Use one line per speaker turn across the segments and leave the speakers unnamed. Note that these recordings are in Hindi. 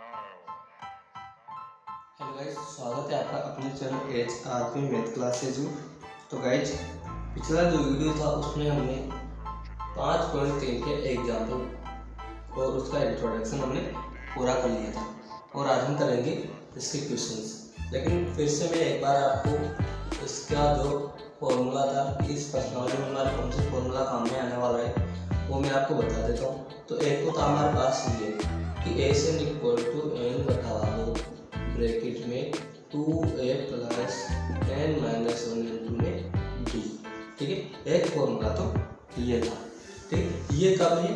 हेलो गाइज, स्वागत है आपका अपने चैनल HRP मैथ क्लासेज में। तो गाइज, पिछला जो वीडियो था उसमें हमने 5.3 के एग्जाम्पल और उसका इंट्रोडक्शन हमने पूरा कर लिया था और आज हम करेंगे इसके क्वेश्चंस। लेकिन फिर से मैं एक बार आपको इसका जो फॉर्मूला था, इस प्रश्नावली में हमारा कौन सा फॉर्मूला काम में आने वाला है वो मैं आपको बता देता हूँ। तो एक तो था हमारे पास ये कि S N equal to N बटा दो ब्रैकेट में 2a plus n minus 1 into में d। ठीक है, एक फॉर्मूला तो ये था। ठीक, ये कब है,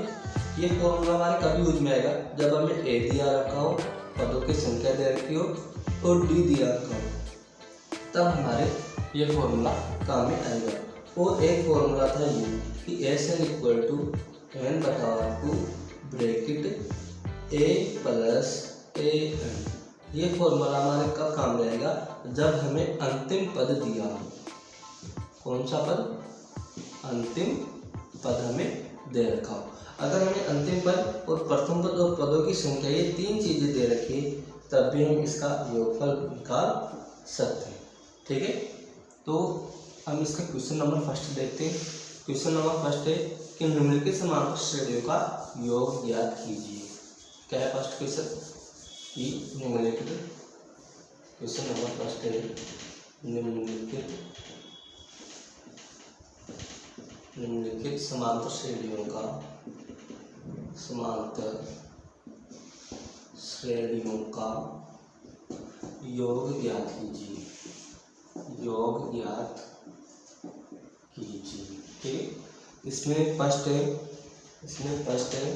ये फॉर्मूला हमारे कभी यूज में आएगा जब हमें a दिया रखा हो, पदों की संख्या दे रखी हो और d दिया रखा हो, तब हमारे ये फॉर्मूला काम में आएगा। और एक फॉर्मूला था ये कि S N equal to N बटा two bracket a plus a n। ये फॉर्मूला हमारे कब काम रहेगा, जब हमें अंतिम पद दिया हो। कौन सा पद? अंतिम पद हमें दे रखा हो। अगर हमें अंतिम पद और प्रथम पद और पदों की संख्या ये तीन चीजें दे रखी है, तब भी हम इसका योगफल निकाल सकते हैं। ठीक है, तो हम इसका क्वेश्चन नंबर फर्स्ट देखते हैं। क्वेश्चन नंबर फर्स्ट है कि निम्नलिखित समांतर श्रेणियों का योग ज्ञात कीजिए। क्या है फर्स्ट क्वेश्चन? कि निम्नलिखित, क्वेश्चन नंबर फर्स्ट है निम्नलिखित समांतर श्रेणियों का योग ज्ञात कीजिए। ठीक है, इसमें फर्स्ट है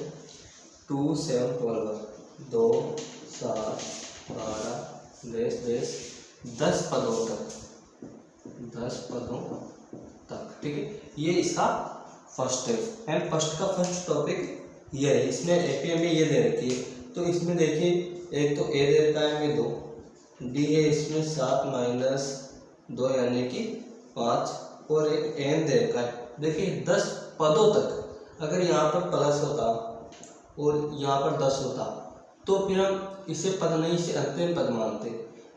2 7 12 2 7 12 10 पदों तक। ठीक है, ये इसका फर्स्ट है एंड फर्स्ट का फर्स्ट टॉपिक ये है। इसमें एपीएम में ये दे रखी है, तो इसमें देखिए एक तो ए दे रखा है हमें 2, डी है इसमें 7 माइनस 2 यानी कि 5, और एक एन दे रखा है। देखिए 10 पदों तक। अगर यहाँ पर प्लस होता और यहाँ पर 10 होता तो फिर हम इसे पद नहीं, इसे अंतिम पद मानते।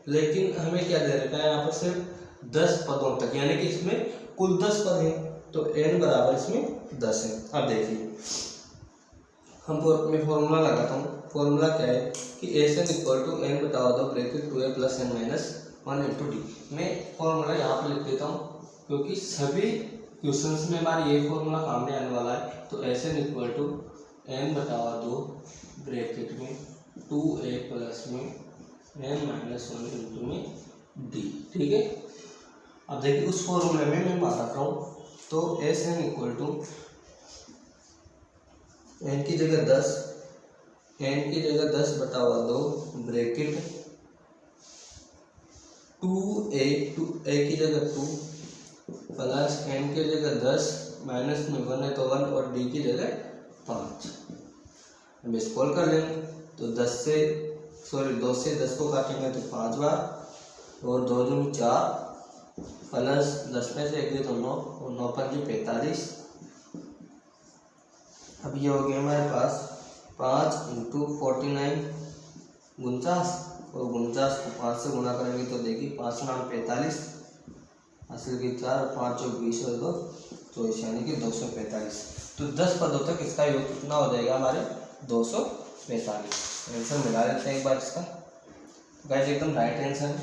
लेकिन हमें क्या दे रखा है यहाँ पर, सिर्फ 10 पदों तक, यानी कि इसमें कुल 10 पद हैं, तो n बराबर इसमें 10 है। अब देखिए हम फॉर्मूला लगाता हूँ। फॉर्मूला क्या है कि S N equal to N बटा दो bracket 2a plus n minus 1 into D. मैं फॉर्मूला यहाँ पर लिख देता हूँ क्योंकि सभी क्वेश्चंस में हमारे ये फॉर्मूला काम में आने वाला है। तो S N equal to N बटा दो ब्रैकेट में 2a प्लस में n माइनस 1 इंटू में d। ठीक है, अब देखिए उस फॉर्मूले में मैं मान रखा हूँ। तो S N equal to N की जगह 10 बटा 2 ब्रैकेट 2a की जगह 2 प्लस n की जगह 10 माइनस में 1 है तो 1 और d की जगह 5। हम इसको कॉल कर लेंगे तो 2 से 10 को काटेंगे तो 5 बार और 2 दूनी 4 प्लस 10 में से 1 तो 9 और 9 5 45। अब ये हो गया हमारे पास 5 इंटू 49 49, और 49 को 5 से गुणा करेंगे तो देखिए 5 9 45, असल की 4 5 और 20 और 2 24 यानी कि 245। तो 10 पदों तक इसका योग कितना हो जाएगा हमारे 245। आंसर मिला लेते हैं एक बार इसका। गाइस एकदम राइट आंसर है,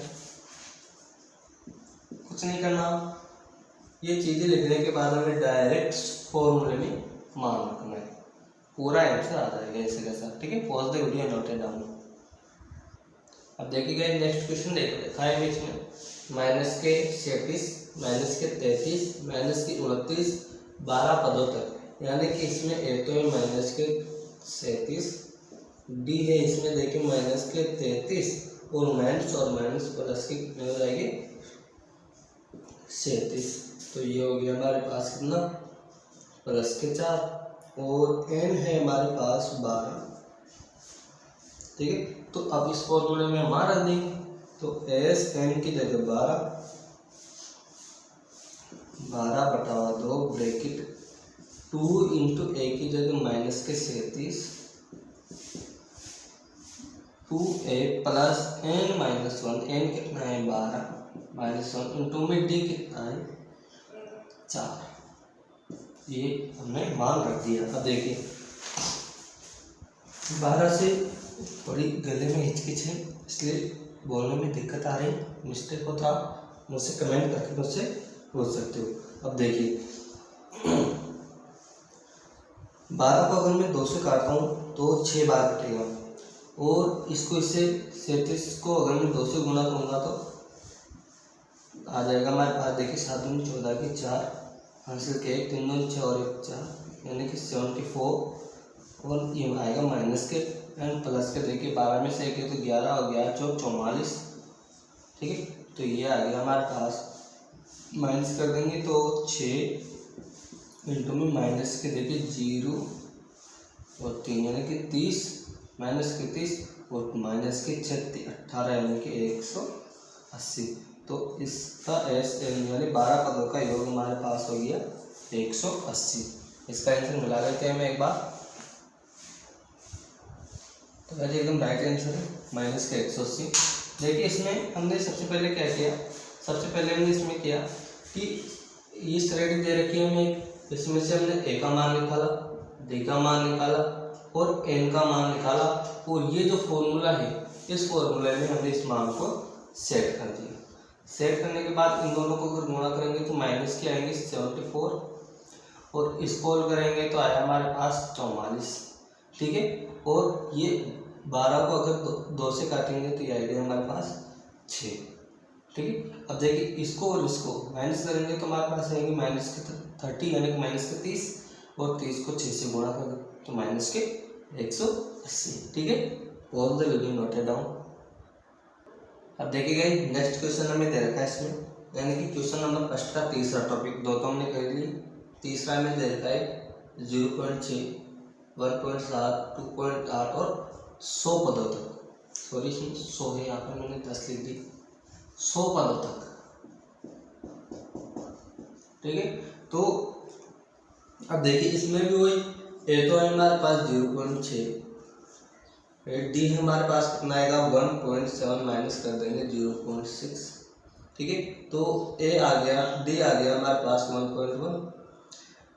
कुछ नहीं करना। ये चीजें लिखने के बाद हमें डायरेक्ट फॉर्मूले में मान रखना है, पूरा आंसर आ जाएगा ऐसे कैसा। ठीक है, pause the video, note down. अब देखिएगा नेक्स्ट क्वेश्चन देखा है इसमें माइनस के 37 माइनस के 33 माइनस के 29 12 पदों तक, यानी कि इसमें ए तो है माइनस के 37, डी है इसमें देखिए माइनस के 33 और माइनस प्लस की कितने हो जाएगी 37। तो ये हो गया हमारे पास कितना प्लस के 4 और n है हमारे पास 12। ठीक है, तो अब इस फॉर्मूले में हमारा देंगे तो एस n की जगह 12 बटा 2 ब्रैकेट 2 इंटू ए की जगह माइनस के 37 2a plus n minus 1, n कितना है 12 माइनस 1 इंटू में d कितना है 4। ये हमने मान रख दिया। अब देखिए 12 से थोड़ी गले में हिचकिच है, इसलिए बोलने में दिक्कत आ रही, मिस्टेक होता मुझसे कमेंट करके मुझसे पूछ सकते हो। अब देखिए 12 को अगर मैं 2 से काटता हूँ तो 6 बार कटेगा, और इसको इससे 37 को अगर मैं 2 से गुणा करूँगा तो आ जाएगा हमारे पास। देखिए 7 दूनी 14 की 4 हासिल के 1 3 दूनी 6 और 1 4 यानी कि 74, और ये आएगा माइनस के एंड प्लस के। देखिए 12 में से 1 है तो 11 और 11 चौक 44, ठीक है। तो ये आ गया हमारे पास, माइनस कर देंगे तो 6 इंटू में माइनस के देखिए 0 और 3 यानी कि 30 माइनस के 30 और माइनस के 36 18 यानी कि 180। तो इसका एस यानी 12 पदों का योग हमारे पास हो गया 180। इसका आंसर मिला लेते हैं मैं एक बार। तो वैसे एकदम राइट आंसर है माइनस के 180। देखिए इसमें हमने सबसे पहले क्या किया, सबसे पहले हमने इसमें किया कि इस रेडी दे रखी है हमें, इसमें से हमने ए का मान निकाला, डी का मान निकाला और एन का मान निकाला, और ये जो फॉर्मूला है इस फॉर्मूले में हमने इस मान को सेट कर दिया। सेट करने के बाद इन दोनों को अगर गुणा करेंगे तो माइनस के आएंगे 74, और इसको करेंगे तो आया हमारे पास 44, ठीक है। और ये 12 को अगर 2 से काटेंगे तो ये आएगा हमारे पास 6, ठीक है। अब देखिए इसको और इसको माइनस करेंगे तो हमारे पास आएंगे माइनस के 30 यानी कि माइनस के 30, और 30 को 6 से गुणा कर तो माइनस के 180, ठीक है। All the value noted down. अब देखिए नेक्स्ट क्वेश्चन हमें दे रखा है इसमें, यानी कि क्वेश्चन नंबर फर्स्ट का तीसरा टॉपिक, 2 तो हमने कर ली, तीसरा में दे रखा है 0.6 1.7 2.8 और 100 पदों तक, सॉरी 100 है यहाँ पर मैंने 10 लिख दी, 100 पदों तक, ठीक है। तो अब देखिए इसमें भी वही, ए तो है हमारे पास 0.6, डी है हमारे पास कितना आएगा 1.7 माइनस कर देंगे 0.6, ठीक है। तो ए आ गया, डी आ गया हमारे पास 1.1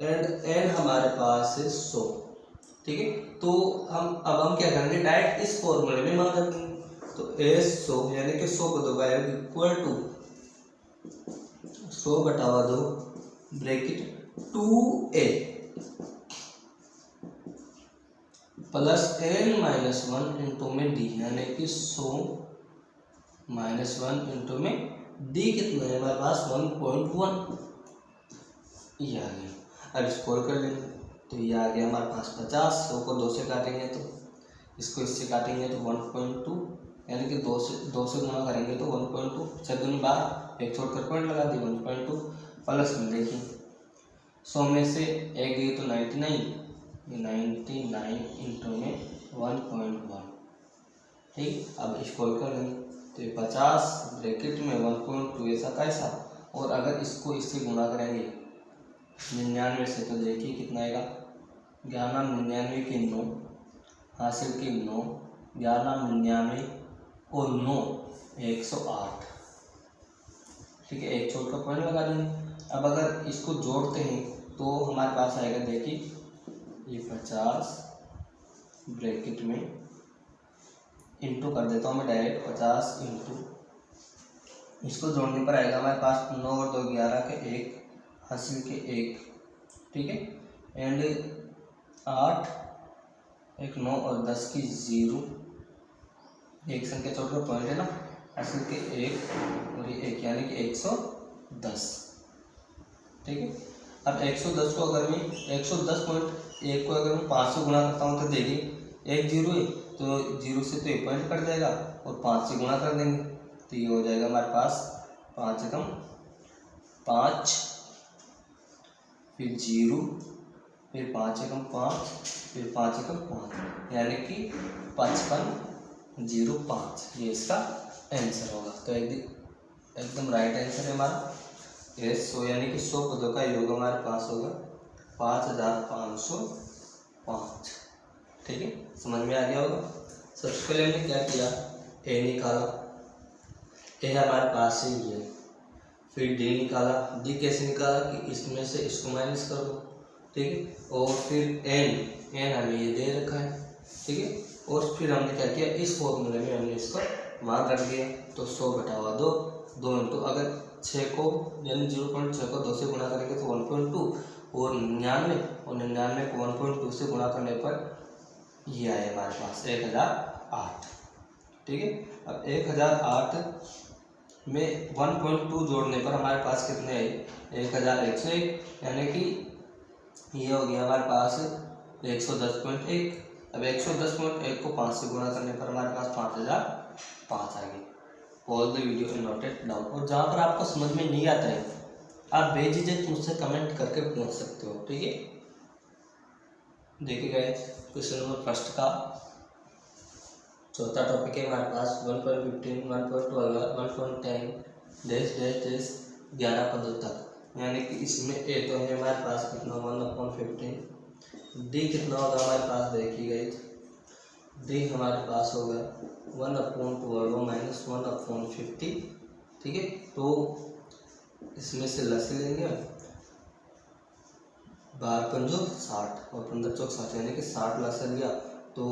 एंड एन हमारे पास है 100, ठीक है। तो हम क्या करेंगे, डायरेक्ट इस फॉर्मूले में मान रख देंगे। तो ए 100 यानी कि 100 को 2 का इक्वल टू 100 बटावा 2 bracket 2a plus n minus 1 into में डी यानी कि 100 माइनस 1 इंटू में डी कितना है हमारे पास 1.1, ये आ गया। अब स्कोर कर लेंगे तो ये आ गया हमारे पास 50। 100 को 2 से काटेंगे तो इसको इससे काटेंगे तो 1.2 यानी कि 2 से गुणा करेंगे तो 1.2, 6 दूनी 12, एक छोड़कर पॉइंट लगा दी 1.2 प्लस में देखिए 100 में से एक गई तो 99 इंटू में 1.1, ठीक। अब स्कोर कर लेंगे तो ये 50 ब्रैकेट में 1.2 ऐसा कैसा, और अगर इसको इससे गुणा करेंगे 99 से तो देखिए कितना आएगा, 11 99 की 9 हासिल की 9, 11 99 और 9 108, ठीक है। एक छोड़ का पॉइंट लगा देंगे। अब अगर इसको जोड़ते हैं तो हमारे पास आएगा देखिए ये 50 ब्रैकेट में इंटू कर देता हूँ मैं डायरेक्ट 50 इंटू, इसको जोड़ने पर आएगा हमारे पास 9 और 2 11 के 1 हासिल के 1, ठीक है। एंड 8 एक 9 और 10 की 0, एक संख्या छोड़ कर पॉइंट है ना, हासिल के 1 और ये 1 यानी कि 110, ठीक है। अब 110 को अगर मैं 110.1 को अगर मैं 5 से गुणा करता हूँ तो देखिए 1 0 है तो 0 से तो 1 पॉइंट कट जाएगा और 5 से गुणा कर देंगे तो ये हो जाएगा हमारे पास 5 एकम 5, फिर 0, फिर 5 एकम 5, फिर 5 एकम 5 यानी कि 5505, ये इसका आंसर होगा। तो एकदम राइट आंसर है हमारा 100 यानी कि 100 पदों का योग हमारे पास होगा 5505, ठीक है। समझ में आ गया होगा। सबसे पहले हमने क्या किया, ए निकाला, ए हमारे पास ही है। फिर डी निकाला, डी कैसे निकाला कि इसमें से इसको माइनस कर दो, ठीक है। और फिर एन, एन हमें ये दे रखा है, ठीक है। और फिर हमने क्या किया, इस फॉर्मूले में हमने इसका मान रख दिया। तो 100/2, 2 इंटू, अगर 6 को यानी 0.6 को 2 से गुणा करेंगे तो 1.2, और 99 को 1.2 से गुणा करने पर ये आए हमारे पास 1008, ठीक है। अब 1008 में 1.2 जोड़ने पर हमारे पास कितने आए, 1101, यानी कि ये हो गया हमारे पास 110.1। अब 110.1 को 5 से गुणा करने पर हमारे पास 5005 आ गई। All the video noted down. और जहाँ पर आपको समझ में नहीं आता है आप बेझिझक मुझसे कमेंट करके पूछ सकते हो, ठीक है। देखिए गाइस, क्वेश्चन नंबर फर्स्ट का चौथा टॉपिक है हमारे पास 1.15, 1.12, 1.10 डैश डैश डैश 11 पदों तक, यानी कि इसमें ए तो है हमारे पास कितना 1/15, डी कितना होगा हमारे पास, देखिए गाइस, डी हमारे पास होगा 1/12 माइनस 1/50, ठीक है। तो इसमें से लस लेंगे, 12×5 60 और 15×4 60, यानी कि 60 लस लिया तो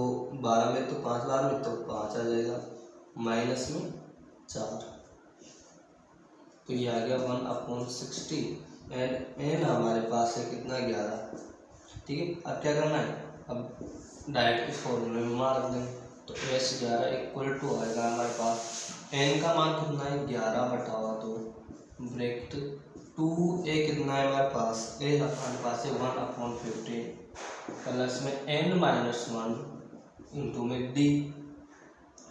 12 में तो 5 बार में तो 5 आ जाएगा, माइनस में 4, तो ये आ गया 1/60 एंड एन हमारे पास है कितना 11, ठीक है। अब क्या करना है, अब डायरेक्ट इस फॉर्मूले में मान रख देंगे, तो S11 इक्वल टू आएगा हमारे पास एन का मान कितना है 11/2 ब्रैकेट 2, ए कितना है हमारे पास, ए हमारे पास है 1/15 प्लस में n-1 इंटू में डी,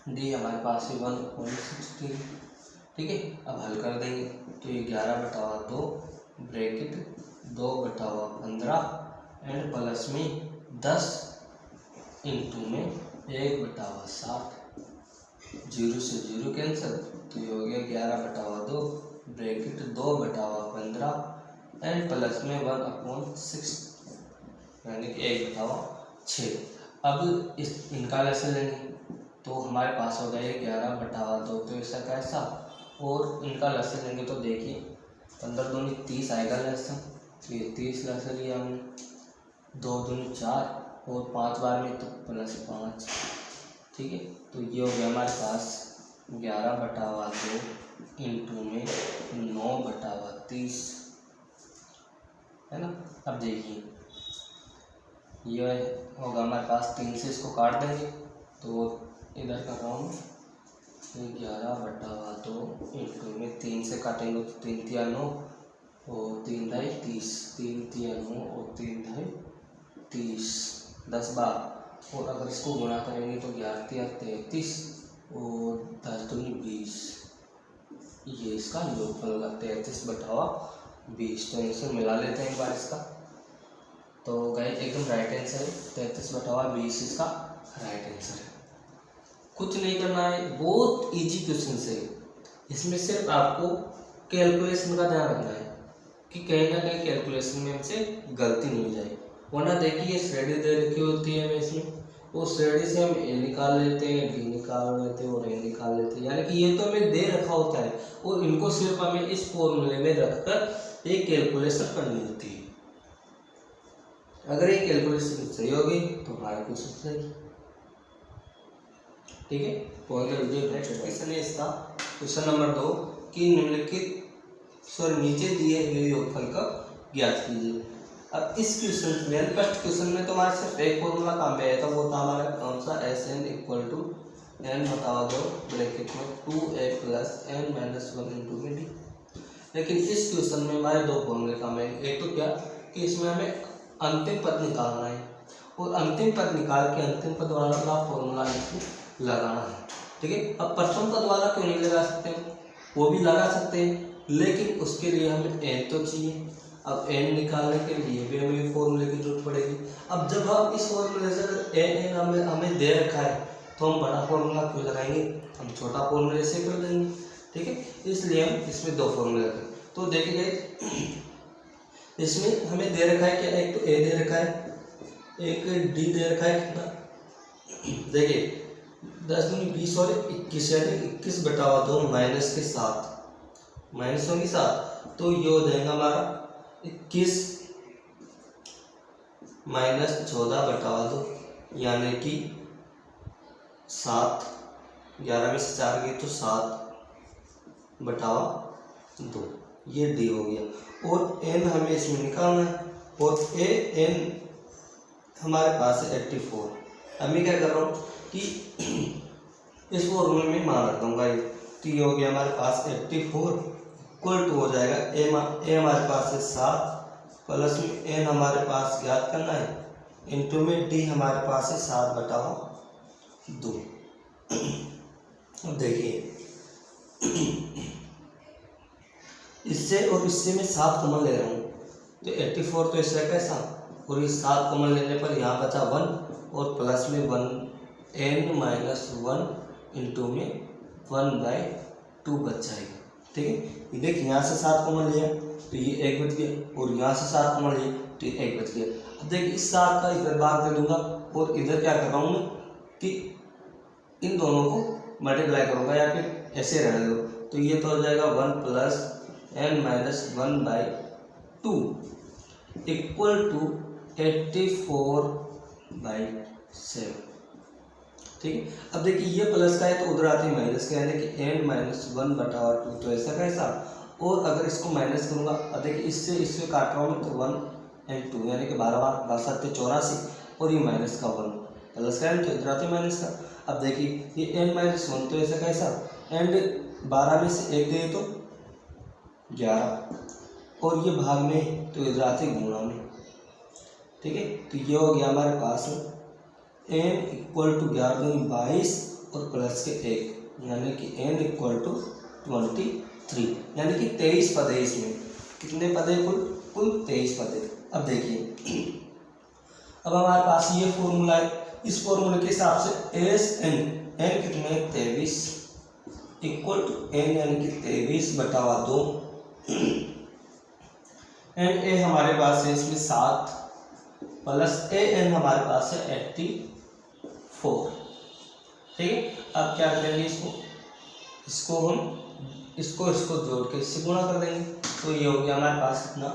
डी हमारे पास है 1/16, ठीक है। अब हल कर देंगे तो ये 11/2 ब्रैकेट 2/15 एंड प्लस में 10 इंटू में 1/60, 0 से 0 कैंसिल, तो ये हो गया 11/2 ब्रैकेट 2/15 एंड प्लस में 1/6, यानी कि 1/6। अब इस इनका लेसन लेंगे तो हमारे पास हो गया 11/2, तो ऐसा कैसा, और इनका लेसन लेंगे तो देखिए 15 दूनी 30 आएगा लेसन, तो ये 30 लेसन लिया हमने, 2 दूनी 4 और 5 बार में तो +5, ठीक है। तो ये हो गया हमारे पास 11/2 इंटू में 9/30, है ना। अब देखिए ये होगा हमारे पास 3 से इसको काट देंगे तो इधर कर रहा हूँ 11/2 इंटू में 3 से काटेंगे तो 3 तिया 9 और 3 ढाई 30, 3 तिया 9 और 3 ढाई 30, 10 बार, और अगर इसको गुणा करेंगे तो 11 तिया 33 और 10 दूनी 20, ये इसका योगफल होगा 33/20। तो इसे मिला लेते हैं एक बार इसका, तो गाइस एकदम राइट आंसर है, 33/20 इसका राइट आंसर है। कुछ नहीं करना है, बहुत इजी क्वेश्चन है, इसमें सिर्फ आपको कैलकुलेशन का ध्यान रखना है कि कहीं ना कहीं कैलकुलेशन में हमसे गलती नहीं हो जाए, वरना देखिए श्रेणी दे रखी होती है हमें इसमें, वो श्रेणी से हम ए निकाल लेते हैं, डी निकाल लेते हैं और ए निकाल लेते हैं, यानी कि ये तो हमें दे रखा होता है और इनको सिर्फ हमें इस फॉर्मूले में रखकर एक कैलकुलेशन करनी होती है। अगर ये कैलकुलेशन सही होगी तो हमारा क्वेश्चन सही, ठीक है। क्वेश्चन है इसका क्वेश्चन नंबर 2 कि निम्नलिखित नीचे दिए हुए योगफल का ज्ञात कीजिए। अब इस क्वेश्चन में फर्स्ट क्वेश्चन में तो हमारा सिर्फ एक फॉर्मूला काम में आया था, वो था हमारा कौन सा, SN = n/2 ब्रैकेट में 2a + n-1 इंटू में डी। लेकिन इस क्वेश्चन में हमारे दो फॉर्मूले काम आए, एक तो क्या कि इसमें हमें अंतिम पद निकालना है और अंतिम पद निकाल के अंतिम पद वाला का फॉर्मूला लगाना है, ठीक है। अब प्रथम पद वाला क्यों नहीं लगा सकते, वो भी लगा सकते हैं, लेकिन उसके लिए हमें n तो चाहिए। अब n निकालने के लिए भी हमें फॉर्मूले की जरूरत पड़ेगी। अब जब हम इस फॉर्मूले से n हमें दे रखा है तो हम बड़ा फॉर्मूला क्यों लगाएंगे, हम छोटा फॉर्मूले से कर देंगे, ठीक है। इसलिए हम इसमें दो फॉर्मूले लगाएंगे। तो देखिए इसमें हमें दे रखा है क्या, एक तो a दे रखा है, एक d दे रखा है कितना, देखिए 10 दूनी 20 और 21 यानी 21 बटा 2 माइनस के 7, माइनस होगी 7, तो ये हो जाएगा हमारा 21 माइनस 14 बटा 2 यानी कि 7, 11 में से 4 गई तो 7 बटा 2, ये डी हो गया। और एन हमें इसमें निकालना है और ए एन हमारे पास है 84। अब मैं क्या कर रहा हूँ कि इस फॉर्मूले में मान रख दूंगा, तो ये हो गया हमारे पास 84 इक्वल टू हो जाएगा ए हमारे पास है 7 प्लस में एन हमारे पास ज्ञात करना है इंटू में डी हमारे पास है 7 बटा 2। अब देखिए इससे और इससे मैं 7 कॉमन ले रहा हूँ, तो 84 तो इससे कैसा, और ये 7 कॉमन लेने पर यहाँ बचा 1 और प्लस में 1 एन माइनस 1 इंटू में 1/2 बच जाएगा। ठीक है, ये देखिए यहाँ से 7 कॉमन लिया तो ये 1 बच गया और यहाँ से 7 कॉमन लिया तो ये 1 बच गया। अब देखिए इस 7 का इधर भाग दे दूंगा और इधर क्या कर रहा हूँ कि इन दोनों को मल्टीप्लाई करूँगा या फिर ऐसे रहने दो, तो ये तो हो जाएगा 1 plus N minus 1/2 equal to 84/7। ठीक है, अब देखिए ये प्लस का है तो उधर आते हैं माइनस का, यानी कि एन माइनस 1/2, तो ऐसा कैसा। और अगर इसको माइनस करूँगा, अब देखिए इससे काट रहा हूँ मैं, तो 1 और 2 यानी कि 12 7 84 और ये माइनस का 1 प्लस का है तो इधर आते माइनस का। अब देखिए ये एन माइनस 1 तो ऐसा कैसा, एंड 12 में से 1 गए तो 11 और ये भाग में तो इधर आते गुणा में। ठीक है, तो ये हो गया हमारे पास एन इक्वल टू 11 22 और प्लस के 1 यानी कि एन इक्वल टू 23 यानी कि 23 पद है। इसमें कितने पद है, कुल 23 पद है। अब देखिए अब हमारे पास ये फॉर्मूला है, इस फॉर्मूले के हिसाब से एस एन कितने हैं 23 इक्वल टू एन यानी कि 23 बटा 2 एंड ए हमारे पास है इसमें 7 प्लस ए एन हमारे पास है 84। ठीक है, अब क्या करेंगे इसको हम इसको जोड़ के इससे गुणा कर देंगे, तो ये हो गया हमारे पास इतना।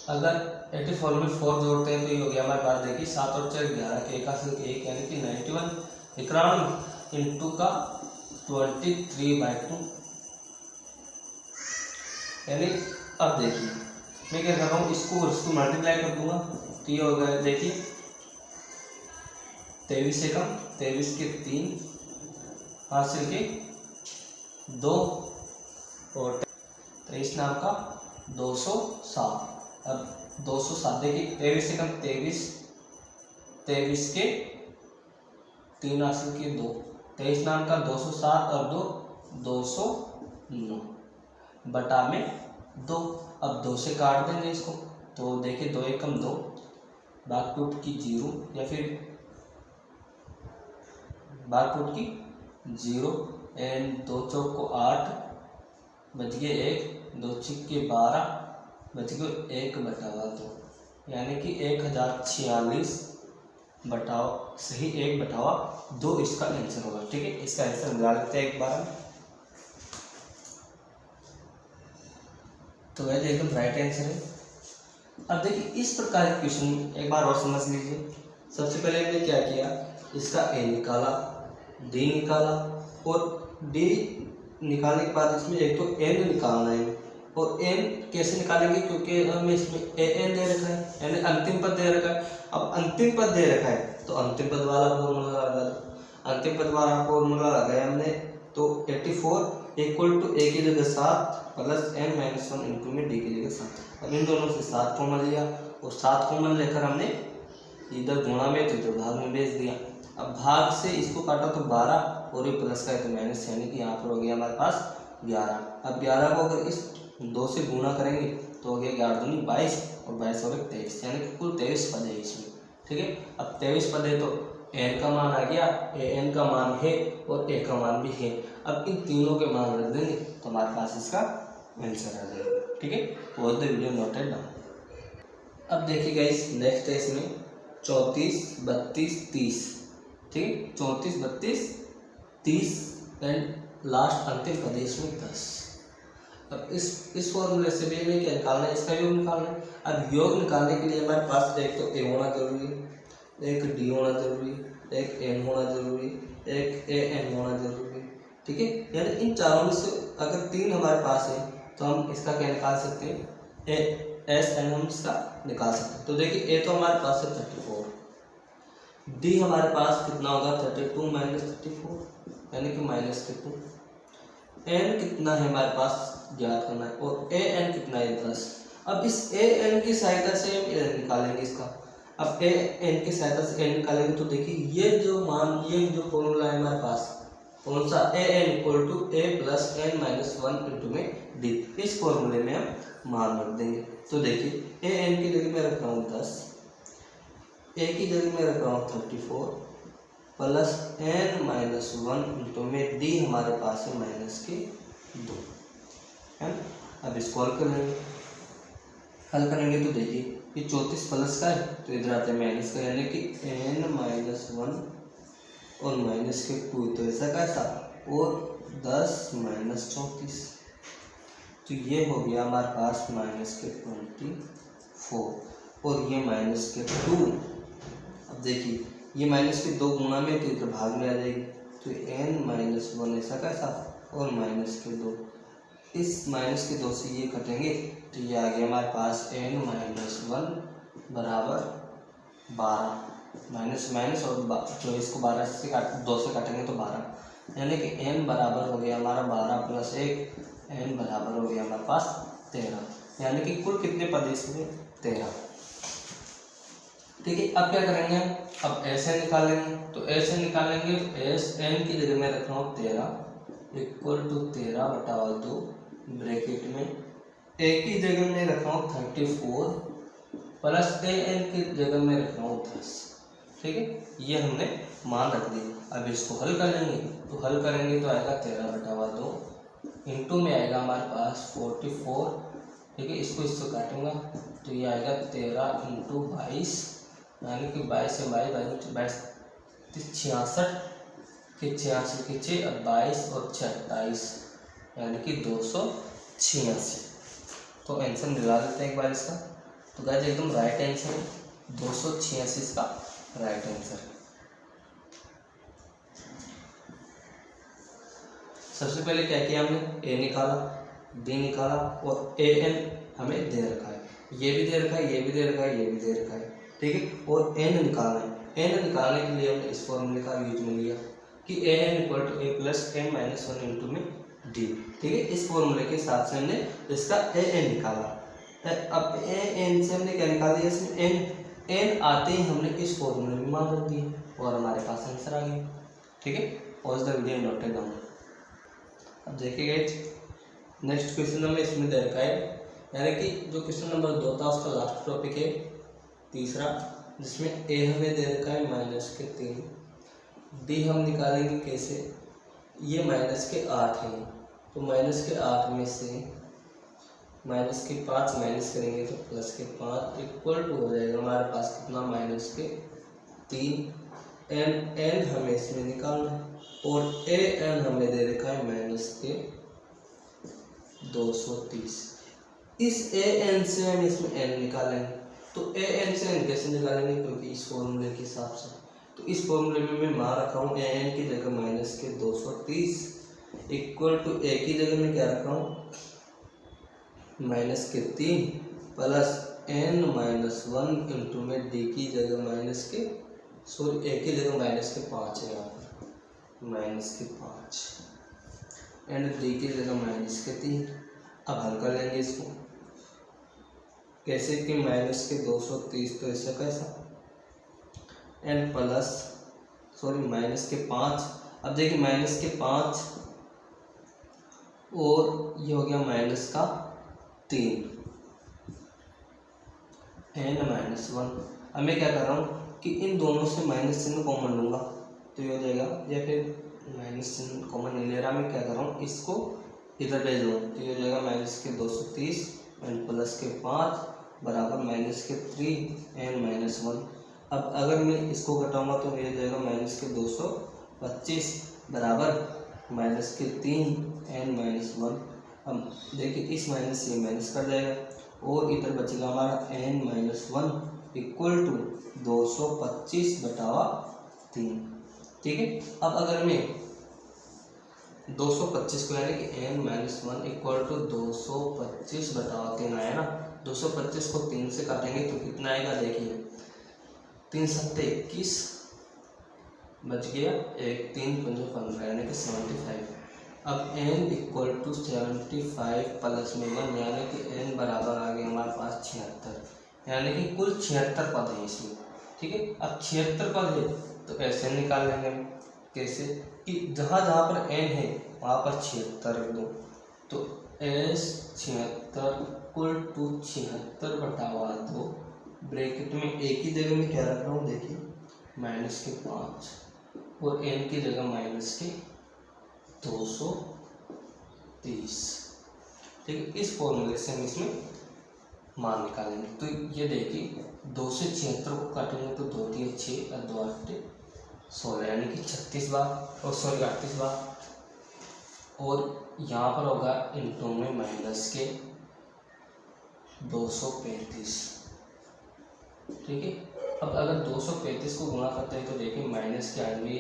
अगर 84 में 4 जोड़ते हैं तो ये हो गया हमारे पास, देखिए 7 और 4 11 के 1 यानी कि 91 इंटू का 23/2 यानी। अब देखिए मैं क्या कर रहा हूँ, इसको मल्टीप्लाई कर दूंगा तो ये हो गया, देखिए 23 से कम 23 के 3 हासिल के 2 और 23 नाम का 207। अब 207 देखिए 23 से कम 23 के 3 हासिल के 2, 23 नाम का 207 और 209 बटा में 2। अब 2 से काट देंगे इसको, तो देखिए 2 1 कम 2 भाग टूट की 0 या फिर भाग टूट की 0 एंड 2 चौक को 8 बच गए 1, 2 छिक के 12 बच गए 1 बटा 2 यानी कि 1046 बटाओ सही 1 बटा 2 इसका आंसर होगा। ठीक है, इसका आंसर मिला लेते हैं एक बार। तो वैसे एकदम राइट आंसर है। अब देखिए इस प्रकार के क्वेश्चन एक बार और समझ लीजिए। सबसे पहले हमने क्या किया, इसका ए निकाला, डी निकाला और डी निकालने के बाद इसमें एक तो एन निकालना है। और एन कैसे निकालेंगे, क्योंकि हमें इसमें ए एन दे रखा है यानी अंतिम पद दे रखा है। अब अंतिम पद दे रखा है तो अंतिम पद वाला फॉर्मूला लगा दो। अंतिम पद वाला फॉर्मूला लगाया हमने, तो 84 इक्वल टू ए की जगह 7 प्लस एन माइनस 1 इंटू में डी की जगह 7। अब इन दोनों से 7 कॉमन लिया और 7 कॉमन लेकर हमने इधर गुणा में तो इधर भाग में भेज दिया। अब भाग से इसको काटा तो 12 और ये प्लस का है तो माइनस, यानी कि यहाँ पर हो गया हमारे पास 11। अब 11 को अगर इस 2 से गुणा करेंगे तो हो गया 11 दूनी 22 और 22 और 23 यानी कि कुल 23 पद है इसमें। ठीक है, अब 23 पद है तो एन का मान आ गया, एन का मान है और ए का मान भी है। अब इन तीनों के मान रख देंगे तो हमारे पास इसका आंसर आ जाएगा। ठीक है, pause the video, noted down. अब देखिए गाइस नेक्स्ट है इसमें 34 32 30 ठीक, 34, 32, 30 एंड लास्ट अंतिम प्रदेश में 10। अब इस फॉर्मूले से भी हमें क्या निकालना है, इसका योग निकालना है। अब योग निकालने के लिए हमारे पास एक तो ए होना जरूरी है, एक डी होना जरूरी है, एक एन होना जरूरी है, एक ए एन होना जरूरी है, ठीक है। यानी इन चारों में से अगर 3 हमारे पास है तो हम इसका क्या निकाल सकते हैं, ए एस एन हम इसका निकाल सकते हैं। तो देखिए ए तो हमारे पास है 34, डी हमारे पास कितना होगा 32 माइनस 34 यानी कि -2, एन कितना है हमारे पास ज्ञात करना है, और ए एन कितना है 10। अब इस ए एन की सहायता से हम एन निकालेंगे इसका। अब ए एन की सहायता से एन निकालेंगे तो देखिए ये जो फॉर्मूला है हमारे पास, कौन सा, A N equal to A plus N minus 1 into में डी, इस फॉर्मूले में हम मान रख देंगे। तो देखिए ए एन की जगह मैं रख रहा हूँ 10, ए की जगह मैं रख रहा हूँ 34 प्लस एन माइनस 1 इंटू में डी हमारे पास है -2 है। अब इसको हल करेंगे तो देखिए ये 34 प्लस का है तो इधर आते हैं माइनस का, यानी कि एन माइनस 1 और -2 तो ऐसा कैसा, और 10 माइनस 34 तो ये हो गया हमारे पास -24 और ये -2। अब देखिए ये -2 गुना में तो इधर भाग में आ जाएगी, तो n माइनस 1 ऐसा कैसा, और -2, इस -2 से ये कटेंगे तो ये आ गया हमारे पास n माइनस 1 बराबर 12, माइनस और जो इसको 12 से 2 से काटेंगे तो 12, यानी कि n बराबर हो गया हमारा 12 प्लस 1, n बराबर हो गया हमारे पास 13, यानी कि कुल कितने पद इसमें 13। ठीक है, अब क्या करेंगे, अब ऐसे निकालेंगे, तो ऐसे निकालेंगे एस एन की जगह में रख रहा हूँ 13 इक्वल टू 13/2 ब्रैकेट में ए की जगह में रख रहा हूँ 34 प्लस ए एन की जगह में रख रहा हूँ 10। ठीक है, ये हमने मान रख दिया। अब इसको हल कर लेंगे, तो हल करेंगे तो आएगा 13/2 इंटू में आएगा हमारे पास 44। ठीक है, इसको इससे काटूंगा तो ये आएगा 13 इंटू 22, यानी कि 22 से 22 66 के 6 और 22 और 28 यानी कि 286। तो आंसर मिला देते हैं एक बार इसका। तो गाइस एकदम राइट आंसर है 286 इसका राइट आंसर। सबसे पहले क्या किया हमने, ए निकाला, डी निकाला और ए एन हमें दे रखा है, ये भी दे रखा है, ये भी दे रखा है, ये भी दे रखा है। ठीक है, और एन निकालना है। एन निकालने के लिए हमने इस फॉर्मूले का यूज में लिया कि A N equal to A plus N minus 1 into में डी। ठीक है, इस फॉर्मूले के हिसाब से हमने इसका ए एन निकाला। अब ए एन से हमने क्या निकाल दिया, इसमें एन एन आते ही हमने इस फॉर्मूले में मान रख दिए और हमारे पास आंसर आ गया। ठीक है, pause the video noted down. अब देखिए नेक्स्ट क्वेश्चन हमें इसमें दे रखा है, यानी कि जो क्वेश्चन नंबर 2 था उसका लास्ट टॉपिक है तीसरा, जिसमें ए हमें दे रखा है -3, डी हम निकालेंगे कैसे, ये -8 है, तो -8 में से -5 माइनस करेंगे तो +5 इक्वल टू हो जाएगा हमारे पास कितना, -3। एन हमें इसमें निकालना है और ए एन हमें दे रखा है -230। इस ए एन से हम इसमें एन निकालेंगे, तो ए एन से एन कैसे निकालेंगे, क्योंकि इस फॉर्मूले के हिसाब से, तो इस फॉर्मूले में मैं मान रखा हूँ ए एन की जगह -230 इक्वल टू ए की जगह में क्या रख रहा हूँ -3 प्लस एन माइनस 1 इंटू में डी की जगह ए की जगह -5 है यहाँ पर, -5 एंड डी की जगह -3। अब हल कर लेंगे इसको कैसे कि -230 तो ऐसा कैसा, एन प्लस -5। अब देखिए -5 और ये हो गया -3 एन -1। अब मैं क्या कर रहा हूँ कि इन दोनों से माइनस चिन्ह कॉमन लूँगा तो ये हो जाएगा, या फिर माइनस चिन्ह कॉमन नहीं ले रहा, मैं क्या कर रहा हूँ इसको इधर भेज दूँ तो ये हो जाएगा -230 एन +5 बराबर -3 एन -1। अब अगर मैं इसको घटाऊंगा तो ये जाएगा माइनस के 225 बराबर माइनस के 3n-1। अब देखिए इस माइनस से माइनस कर जाएगा और इधर बचेगा हमारा n-1 इक्वल टू 225/3। ठीक है। अब अगर मैं 225 को यानी कि n-1 इक्वल टू 225/3 आया ना, 225 को 3 से काटेंगे तो कितना आएगा, देखिए 3 सत्ते 21 बच गया, 1 3 5 15 यानी कि 75। अब n इक्वल टू 75 प्लस में 1 यानी कि n बराबर आ गया हमारे पास 76, यानी कि कुल 76 पद है इसमें। ठीक है। अब 76 पद है तो ऐसे निकाल लेंगे हम, कैसे कि जहाँ जहाँ पर n है वहाँ पर 76 रख दो, तो s 76 कुल टू 76/2 ब्रैकेट में एक ही जगह में क्या रख रहा हूँ, देखिए माइनस के 5 और n की जगह माइनस के 230। ठीक है। इस फॉर्मूले से हम इसमें मान निकालेंगे। तो ये देखिए 2 से 76 को काटेंगे तो 2 3 6 और 2 8 16 यानी कि 36 बार और 38 बार, और यहाँ पर होगा इंटू में माइनस के 235। ठीक है। अब अगर 235 को गुणा करते हैं तो देखिए माइनस के आगे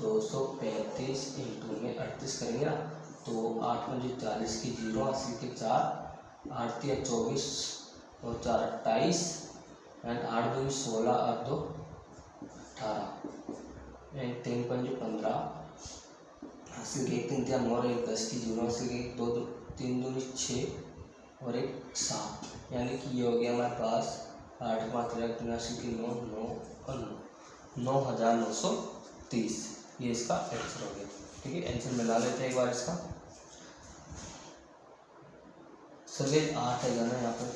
235 इंटू में 38 करेंगे ना, तो 8 पंजे 40 की 0 80 के 4 8 या 24 और 4 28 एंड 8 2 16 और 2 18 एंड 3 पंजे 15 80 के 1 3 3 और 1 10 की 0 80 के 2 3 2 6 और 1 7, यानी कि ये हो गया हमारे पास 8 5 83 की 9 9 और 9930। ये इसका आंसर हो गया। ठीक है। आंसर मिला लेते हैं एक बार इसका। चलिए 8 है ना यहाँ पर,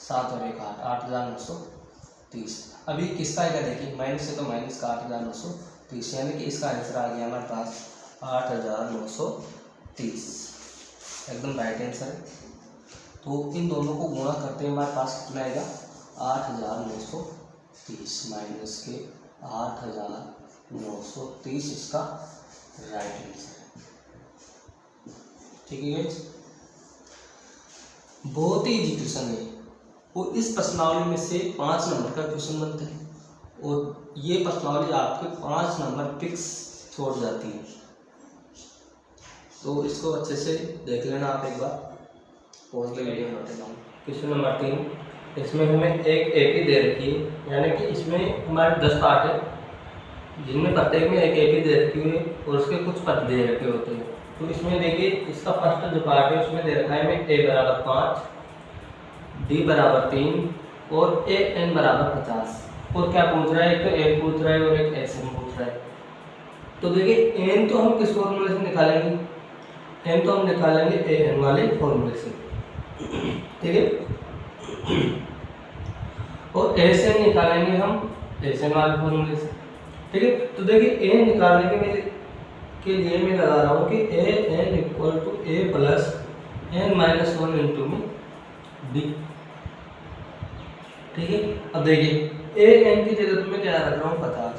7 और 1 8 8930। अभी किसका आएगा, देखिए माइनस से तो माइनस का 8930, यानी कि इसका आंसर आ गया हमारे पास 8930। एकदम राइट आंसर है। तो इन दोनों को गुणा करते हैं हमारे पास कितना आएगा, 8930 माइनस के 8930 इसका राइट आंसर है। ठीक है गाइस, बहुत ही इजी क्वेश्चन है और इस प्रश्नावली में से 5 नंबर का क्वेश्चन बनता है और ये प्रश्नावली आपके 5 नंबर फिक्स छोड़ जाती है। तो इसको अच्छे से देख लेना आप एक बार, पॉज के video note down. Question number 3, इसमें हमें एक एपी दे रखी है, यानी कि इसमें हमारे 10 पार्ट है जिनमें प्रत्येक में एक एपी दे रखी हुई है और उसके कुछ पद दे रखे होते हैं। तो इसमें देखिए इसका फर्स्ट जो पार्ट है उसमें दे रखा है हमें a बराबर 5, d बराबर 3 और an बराबर 50। और क्या पूछ रहा है, एक तो n पूछ रहा है और एक sn पूछ रहा है। तो देखिए n तो हम किस फॉर्मूले से निकालेंगे, n तो हम निकालेंगे an वाले फॉर्मूले से। ठीक है। और sn निकालेंगे हम sn वाले फॉर्मूले से। ठीक है। तो देखिए a निकालने के लिए मैं लगा रहा हूँ कि an equal to a plus n-1 into में d। ठीक है। अब देखिए an की जगह तो मैं क्या रख रहा हूँ 50,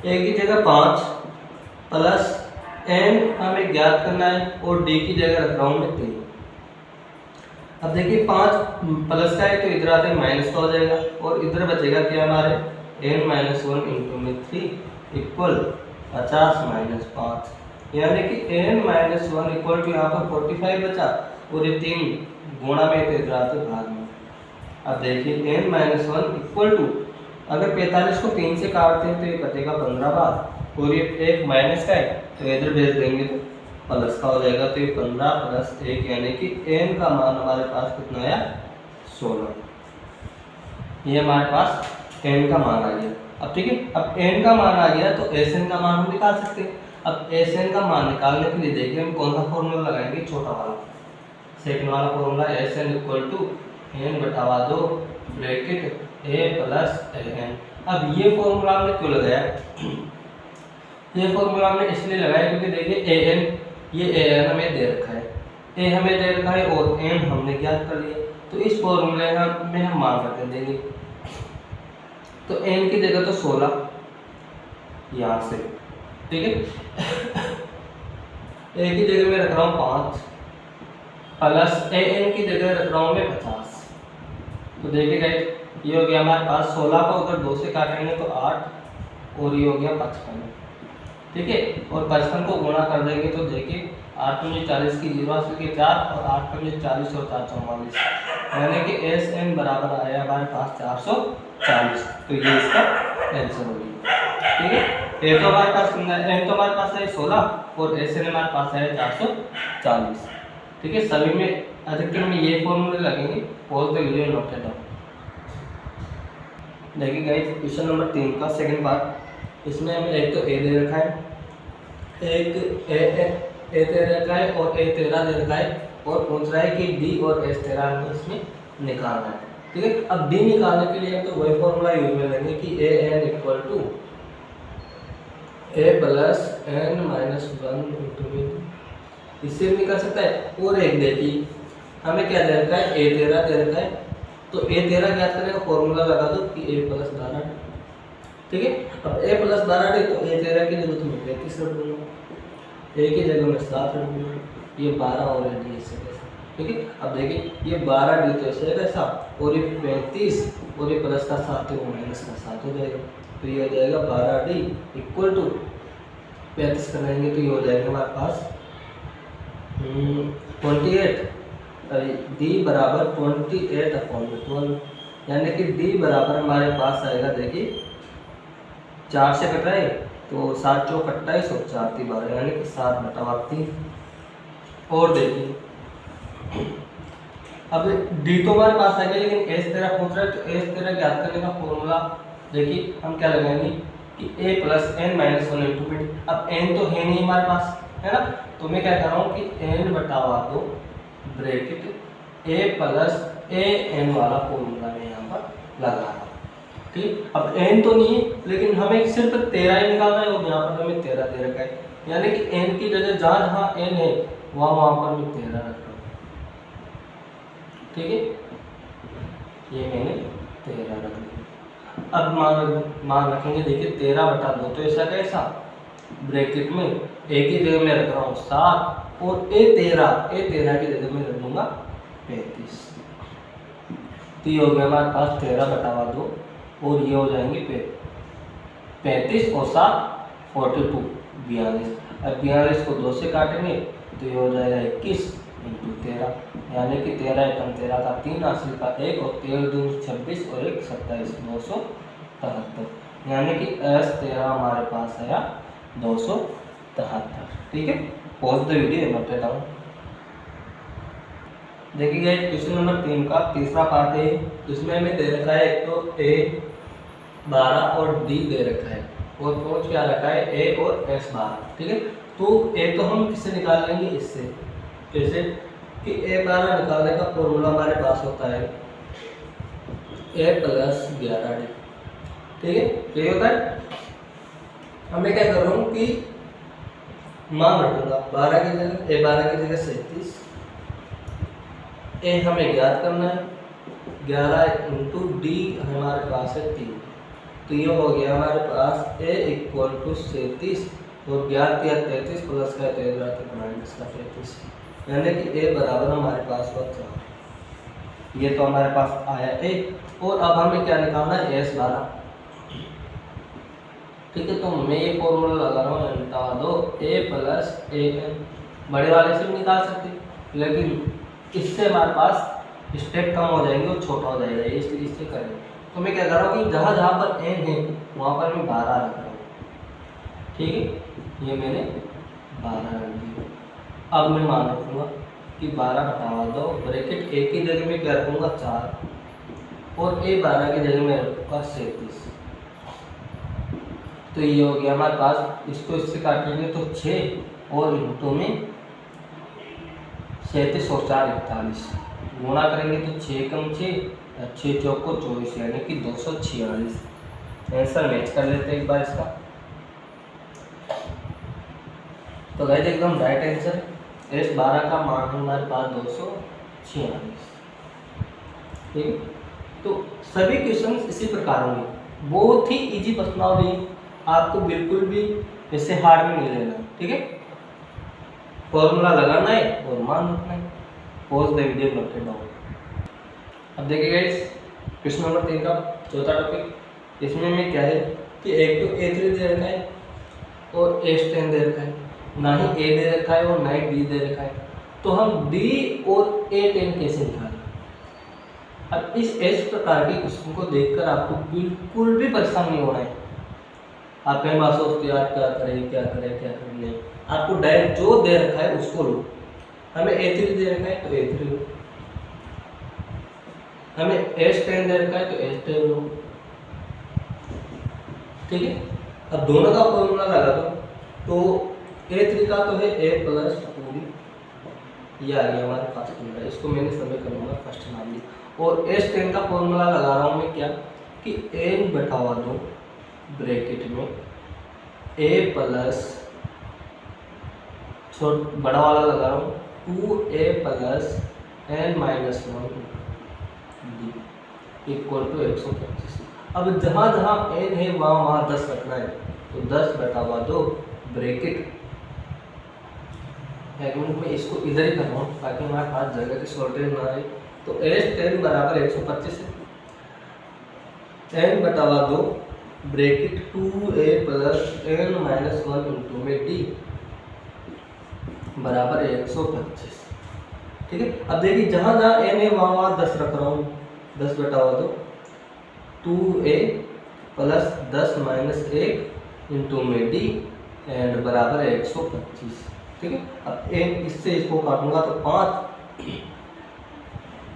a की जगह 5 प्लस n हमें ज्ञात करना है और d की जगह रख रहा हूँ मैं 3। अब देखिए 5 प्लस का है तो इधर आते माइनस का हो जाएगा और इधर बचेगा क्या हमारे n-1 इंटू में 3 इक्वल 50 माइनस 5, यानी कि n-1 इक्वल टू यहाँ पर 45 बचा और ये 3 गुणा में तो इधर आते भाग में। अब देखिए n-1 इक्वल टू अगर 45 को 3 से काटते हैं तो ये बचेगा 15 बार और ये एक माइनस का है तो इधर भेज देंगे तो प्लस का हो जाएगा। तो ये 15 प्लस 1 यानी कि n का मान हमारे पास कितना आया 16। ये हमारे पास n का मान आ गया। अब ठीक है, अब n का मान आ गया तो sn का मान हम निकाल सकते हैं। अब sn का मान निकालने के लिए देखिए हम कौन सा फॉर्मूला लगाएंगे, छोटा वाला सेकंड वाला formula sn equal to n/2 bracket a plus an। अब ये फॉर्मूला हमने क्यों लगाया, ये फॉर्मूला हमने इसलिए लगाया क्योंकि देखिए an, ये an हमें दे रखा है, a हमें दे रखा है और n हमने ज्ञात कर लिया। तो इस फॉर्मूले में हम मान रख देंगे। तो n की जगह तो 16 यहाँ से, ठीक है। a की जगह में रख रहा हूँ 5 प्लस an की जगह रख रहा हूँ मैं 50। तो देखिए गाइस ये हो गया हमारे पास 16 को अगर 2 से काटेंगे तो 8 और ये हो गया 55, ठीक है। और 55 को गुणा कर देंगे तो देखिए 8 पंजे 40 की 0 हासिल के 4 और 8 पंजे 40 और 4 44, यानी कि SN बराबर आया हमारे पास 440। तो ये इसका आंसर हो गया, ठीक है। ए तो हमारे पास n तो हमारे पास है 16 और SN हमारे पास है 440, ठीक है। सभी में अधिकतर में ये फॉर्मूले लगेंगे। Pause the video note it down. देखिए गाइस क्वेश्चन नंबर 3 का सेकंड पार्ट, इसमें हमें एक तो a दे रखा है, एक a दे रखा है और a 13 दे रखा है, और पूछ रहा है कि d और s 13 हमें इसमें निकालना है, ठीक है। अब d निकालने के लिए हम तो वही फॉर्मूला यूज में लेंगे कि an equal to a plus n minus 1 इससे भी निकल सकता है। और एक देखिए हमें क्या दे रखा है, a 13 दे रखा है, तो a 13 ज्ञात करने का फॉर्मूला लगा दो कि a प्लस 12, ठीक है। अब a प्लस 12 तो a 13 की जगह तुम्हें 35 रख दूंगा, a की जगह में 7 रख दूंगा, ये 12 और डी ऐसे कैसा, ठीक है। अब देखिए ये 12 डी तो ऐसे कैसा, और ये 35 और ये प्लस का 7 तो माइनस का 7 हो जाएगा। तो ये हो जाएगा 12 डी इक्वल टू 35 कर लेंगे तो ये हो जाएगा हमारे पास 28 डी बराबर 28/12, यानी कि डी बराबर हमारे पास आएगा, देखिए 4 से कट रहा है तो 7 चौक 28 और 4 3 12, यानी कि 7/3। और देखिए अब डी तो हमारे पास आएगा, लेकिन एस 13 पूछ रहा है, तो एस 13 ज्ञात करने का फॉर्मूला देखिए हम क्या लगाएंगे कि a plus n minus 1 into B. अब n तो है नहीं हमारे पास, है ना, तो मैं क्या कर रहा हूँ कि n/2 bracket a plus an वाला फॉर्मूला मैं यहाँ पर लगा रहा हूँ, ठीक। अब n तो नहीं है, लेकिन हमें सिर्फ 13 ही निकालना है और यहाँ पर हमें 13 दे रखा है, यानी कि n की जगह जहाँ जहाँ n है वहाँ पर मैं 13 रख रहा हूँ, ठीक है। ये मैंने 13 रख दिया। अब मान रखेंगे, देखिए 13/2 तो ऐसा कैसा, ब्रैकेट में a की जगह में रख रहा हूँ 7 और a 13 की जगह में रख दूंगा 35। तो ये हो गया हमारे पास 13/2 और ये हो जाएंगे 35 और 7 42 42। अब 42 को 2 से काटेंगे तो ये हो जाएगा 21 इंटू 13, यानी कि 13 एकम 13 का 3 हासिल का 1 और 13 दूर 26 और 1 27 273, यानी कि एस 13 हमारे पास आया 273, ठीक है। Pause the video note it down. देखिए क्वेश्चन नंबर 3 का तीसरा पार्ट है, इसमें हमें दे रखा है एक तो a 12 और d दे रखा है, और पूछ क्या रखा है a और s 12, ठीक है। तो a तो हम किससे निकाल लेंगे, इससे, जैसे कि a 12 निकालने का फॉर्मूला हमारे पास होता है a प्लस 11d, ठीक है। तो ये होता है, हमें क्या कर रहा हूँ कि मान रखूंगा 12 की जगह a12 की जगह 37, a हमें ज्ञात करना है, 11 इंटू डी हमारे पास है 3, तो ये हो गया हमारे पास a इक्वल टू 37 और ज्ञात किया 33 प्लस का 13 माइनस का 33, यानी कि a बराबर हमारे पास हुआ 4। ये तो हमारे पास आया a, और अब हमें क्या निकालना है s 12, ठीक है। तो मैं ये फॉर्मूला लगा रहा हूँ, हटा दो a प्लस an, बड़े वाले से भी निकाल सकते, लेकिन इससे हमारे पास स्टेप कम हो जाएंगे और छोटा हो जाएगा, इसलिए इससे करेंगे। तो मैं क्या कर रहा हूँ कि जहाँ जहाँ पर n है वहाँ पर मैं 12 रख रहा हूँ, ठीक है। ये मैंने 12 रख दिया। अब मैं मान रखूँगा कि 12/2 ब्रैकेट a की जगह में क्या रखूँगा 4 और a 12 की जगह में रखूँगा 37। तो ये हो गया हमारे पास, इसको इससे काटेंगे तो 6 और इंटू में 37 और 4 41, गुणा करेंगे तो 6 कम 6 6 चौक को 24, यानी कि 246। आंसर मैच कर लेते हैं एक बार इसका। तो गाइस एकदम राइट आंसर, S 12 का मान हमारे पास 246। ठीक है। तो सभी क्वेश्चन इसी प्रकार होंगे, बहुत ही इजी प्रश्न होंगे, आपको बिल्कुल भी इससे हार्ड में नहीं लेना, ठीक है। फॉर्मूला लगाना है और मान रखना है। Pause the video, note it down. अब देखिए गाइस, क्वेश्चन नंबर 3 का चौथा टॉपिक, इसमें में क्या है कि एक तो A3 दे रखा है और A10 दे रखा है, ना ही A दे रखा है और ना ही B दे रखा है, तो हम D और A10 कैसे निकालें। अब इस प्रकार के क्वेश्चन को देखकर आपको बिल्कुल भी परेशान नहीं होना है। आप कई बार सोचते यार क्या करें क्या करें क्या करें, नहीं, आपको डायरेक्ट जो दे रखा है उसको लो। हमें A3 दे रखा है तो A3 लो, हमें S10 दे रखा है तो S10 लो, ठीक है। अब दोनों का फॉर्मूला लगा दो, तो A3 का तो है A प्लस पूरी, ये आ गया हमारे पास फॉर्मूला, इसको मैंने समीकरण नंबर फर्स्ट नाम दिया। और S10 का फॉर्मूला लगा रहा हूँ मैं क्या कि n बटा 2 ब्रैकेट में A प्लस बड़ा वाला लगा रहा हूँ 2A plus n minus 1 equal to 125। अब जहाँ जहाँ n है वहाँ 10 रखना है, तो 10 बटा 2 ब्रैकेट में इसको इधर ही कर रहा हूँ ताकि हमारे पास जगह की शॉर्टेज ना आए। तो S10 बराबर 125 है, n बटा 2 bracket 2A plus n minus 1 into में D बराबर 125, ठीक है। अब देखिए जहाँ जहाँ n है वहाँ 10 रख रहा हूँ, 10 बटा 2 2A प्लस 10 माइनस 1 इंटू में D एंड बराबर 125, ठीक है। अब इससे इसको काटूंगा तो 5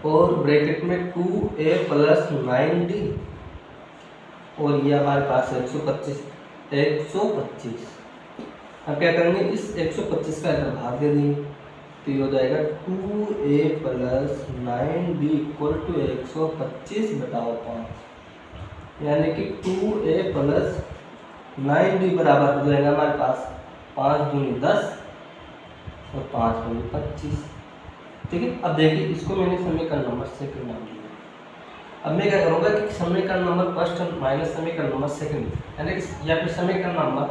और ब्रैकेट में 2A प्लस 9D और ये हमारे पास 125। अब क्या करेंगे, इस 125 का इधर भाग दे देंगे, तो ये हो जाएगा 2A plus 9D equal to 125 बटा 5, यानी कि 2A प्लस 9D बराबर हो जाएगा हमारे पास 5 दूनी 10 और 5 दूनी 25, ठीक है। अब देखिए इसको मैंने समीकरण नंबर सेकंड नाम दिया। अब मैं क्या करूँगा कि समीकरण नंबर फर्स्ट माइनस समीकरण नंबर सेकंड, यानी कि या फिर समीकरण नंबर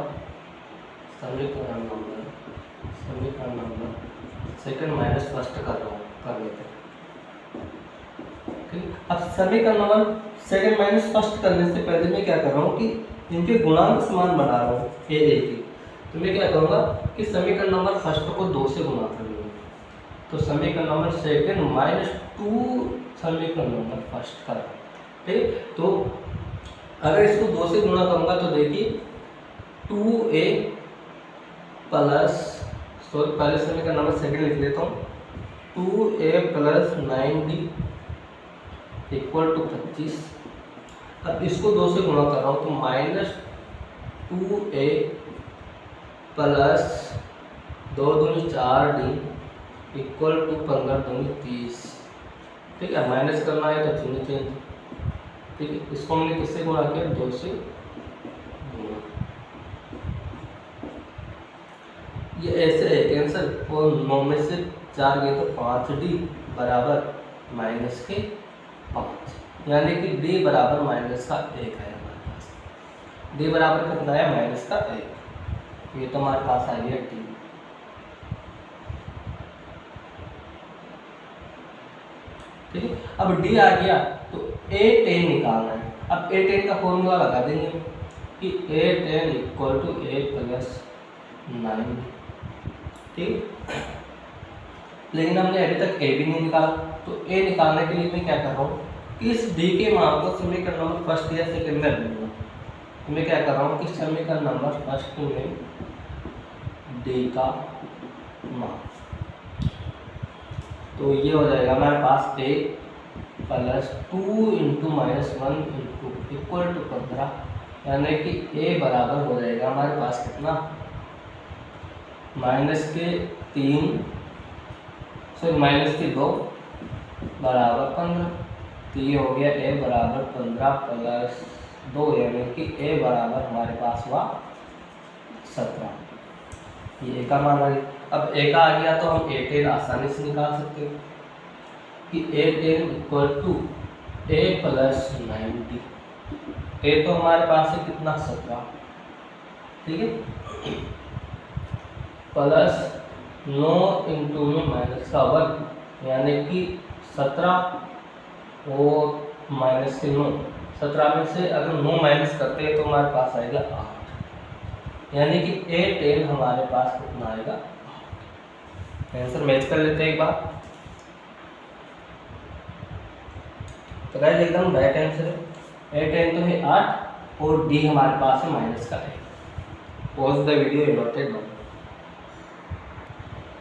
सेकंड माइनस फर्स्ट कर रहा हूँ, कर लेते हैं, ठीक। अब समीकरण नंबर सेकंड माइनस फर्स्ट करने से पहले मैं क्या कर रहा हूँ कि इनके गुणांक समान बना रहा हूँ A की। तो मैं क्या करूँगा कि समीकरण नंबर फर्स्ट को 2 से गुणा कर लूँगा, तो समीकरण नंबर सेकंड माइनस 2 समीकरण नंबर फर्स्ट का, ठीक। तो अगर इसको 2 से गुणा करूँगा तो देखिए 2A प्लस पहले समीकरण नंबर सेकंड लिख लेता हूँ, 2A plus 9D equal to 25। अब इसको 2 से गुणा कर रहा हूँ तो माइनस 2A प्लस 2 दूनी 4D इक्वल टू 15 दूनी 30, ठीक है। माइनस करना है तो चिन्ह चेंज, ठीक है। इसको हमने किससे गुणा किया, 2 से गुणा, ये ऐसे है कैंसिल, और 9 में से 4 गए तो 5D बराबर माइनस के 5, यानी कि D बराबर माइनस का 1 है हमारे पास। D बराबर कितना है, माइनस का 1, ये तो हमारे पास आ गया D, ठीक है। अब D आ गया तो A10 निकालना है। अब A10 का फॉर्मूला लगा देंगे कि A10 equal to A plus 9, ठीक। लेकिन हमने अभी तक A भी नहीं निकाला, तो A निकालने के लिए मैं क्या कर रहा हूँ कि इस D के मान को समीकरण नंबर फर्स्ट या सेकंड में लूँगा। तो मैं क्या कर रहा हूँ कि समीकरण नंबर फर्स्ट में D का मान, तो ये हो जाएगा हमारे पास A plus 2 into minus 1 into equal to 15, यानी कि A बराबर हो जाएगा हमारे पास कितना, माइनस के 2 बराबर 15, तो ये हो गया A बराबर 15 प्लस 2, यानी कि A बराबर हमारे पास हुआ 17, ये A का मान आ गया। अब A का आ गया तो हम A10 आसानी से निकाल सकते हैं कि A10 equal to a plus 90, a तो हमारे पास है कितना 17, ठीक है, प्लस 9 इंटू में माइनस का वर्ग यानी कि 17 और माइनस के 9, 17 में से अगर 9 माइनस करते हैं तो हमारे पास आएगा 8, यानी कि a10 हमारे पास कितना आएगा, आंसर मैच कर लेते हैं एक बार। तो गाइस एकदम राइट आंसर है, a10 तो है 8 और d हमारे पास है माइनस का 1। Pause the video and note it down.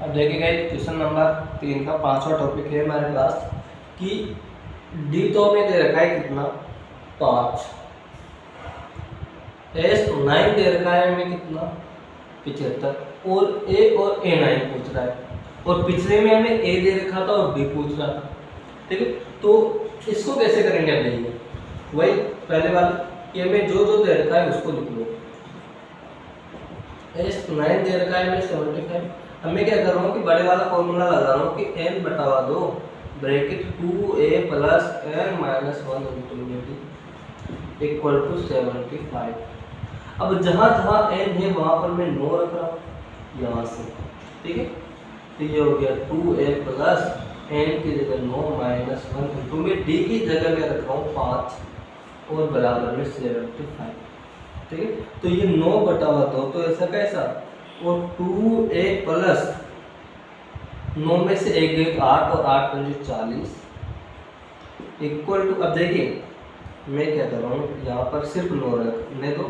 अब देखिए गाइस क्वेश्चन नंबर 3 का 5वां टॉपिक है हमारे पास कि d तो हमें दे रखा है कितना 5, s9 दे रखा है हमें कितना 75 और a और a9 पूछ रहा है, और पिछले में हमें a दे रखा था और b पूछ रहा था, ठीक है। तो इसको कैसे करेंगे अब देखिए, वही पहले वाला कि हमें जो जो दे रखा है उसको लिख लो। s9 दे रखा है हमें 75, अब मैं क्या कर रहा हूँ कि बड़े वाला फॉर्मूला लगा रहा हूँ कि n बटा 2 bracket 2a plus n minus 1 equal to 75। अब जहाँ जहाँ n है वहाँ पर मैं 9 रख रहा हूँ यहाँ से, ठीक है। तो ये हो गया 2a प्लस n की जगह 9 माइनस 1 तो मैं d की जगह में रख रहा हूँ 5 और बराबर में 75, ठीक है। तो ये 9 बटा 2 तो ऐसा कैसा, और 2a प्लस 9 में से 1 गई 8 और 8 पंजे 40 इक्वल टू, अब देखिए मैं क्या कर रहा हूँ यहाँ पर सिर्फ 9 रखने दो,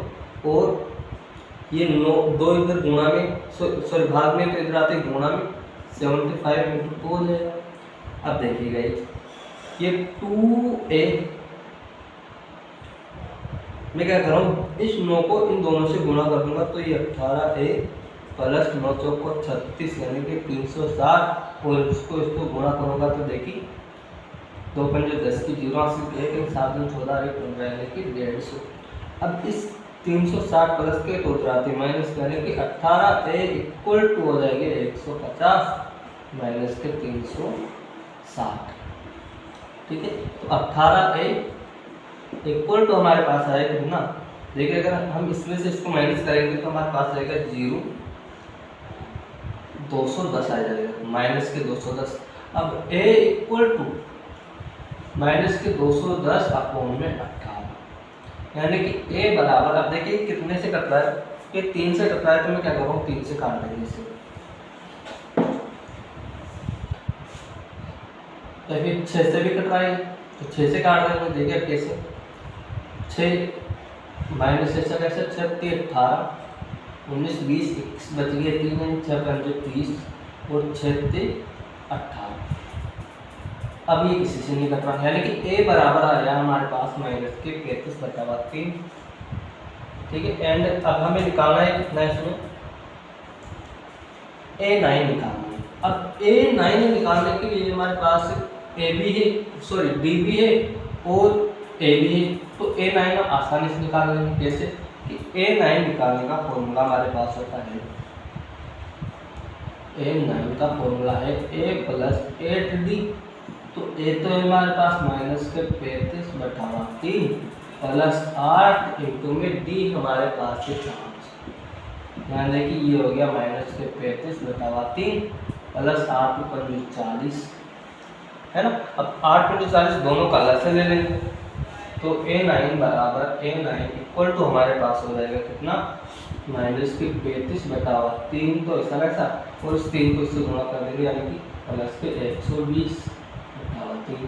और ये 9 दो इधर गुणा में सॉरी भाग में तो इधर आते गुणा में 75 इंटू 2 हो जाएगा। अब देखिएगा ये 2a, मैं क्या कर रहा हूँ इस 9 को इन दोनों से गुणा कर दूंगा तो ये 18a प्लस 9 चौक 36 यानी कि 360, और इसको गुणा करूँगा तो देखिए 2 पंजे 10 की 0 हासिल 1 7 14 1 15 यानी कि 150। अब इस 360 प्लस के तो उतराते माइनस यानी कि 18a इक्वल टू हो जाएंगे 150 माइनस के 360, ठीक है। तो 18a इक्वल टू हमारे पास आएगा कितना, देखिए अगर हम इसमें से इसको माइनस करेंगे तो हमारे पास आएगा 0 210 आ जाएगा, माइनस के 210। अब a इक्वल टू माइनस के 210 अपॉन में 18, यानी कि a बराबर, अब देखिए कितने से कट रहा है, ये 3 से कट रहा है तो मैं क्या कर रहा हूँ 3 से काट देंगे इसे, या फिर 6 से भी कट रहा है तो 6 से काट देंगे। देखिए कैसे 6 माइनस ऐसा कैसे 6 3 18 19 20 21 बच गए 3 6 5 30 और 6 3 18। अब ये किसी से नहीं कट रहा, यानी कि a बराबर आ गया हमारे पास माइनस के 35 बटा 3, ठीक है। एंड अब हमें निकालना है कितना, इसमें a9 निकालना है। अब a9 निकालने के लिए हमारे पास a भी है सॉरी d भी है और a भी है, तो a9 हम आसानी से निकाल लेंगे। कैसे कि a9 निकालने का फॉर्मूला हमारे पास होता है, a9 का फॉर्मूला है a प्लस 8d, तो a तो है हमारे पास माइनस के 35 बटा 3 प्लस 8 इंटू में d हमारे पास है 5, यानी कि ये हो गया माइनस के 35 बटा 3 प्लस 8 ऊपर 40 है ना। अब 8 में 40 दोनों का अलग से ले लेंगे, तो a9 बराबर a9 इक्वल टू हमारे पास हो जाएगा कितना, माइनस के 35 बटा 3 तो ऐसा वैसा, और इस 3 को इससे गुणा कर देंगे यानी कि प्लस के 120 बटा 3।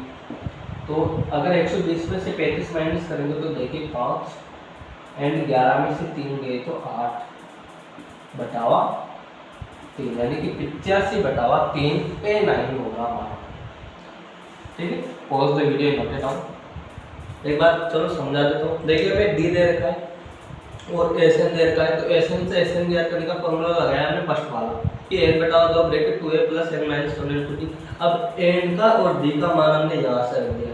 तो अगर 120 में से 35 माइनस करेंगे तो देखिए 5 एंड 11 में से 3 गए तो 8 बटावा 3 यानी कि 85 बटावा 3 a9 होगा हमारा, ठीक है। Pause the video note it down. एक बार चलो समझा देता हूँ। देखिए हमें डी दे रखा है और एसएन दे रखा है, तो एसएन से एसएन ज्ञात करने का फॉर्मूला लगाया हमने फर्स्ट वाला कि एन बटा 2 bracket 2a plus n minus 1 into D. अब एन का और डी का मान हमने यहाँ से रख दिया,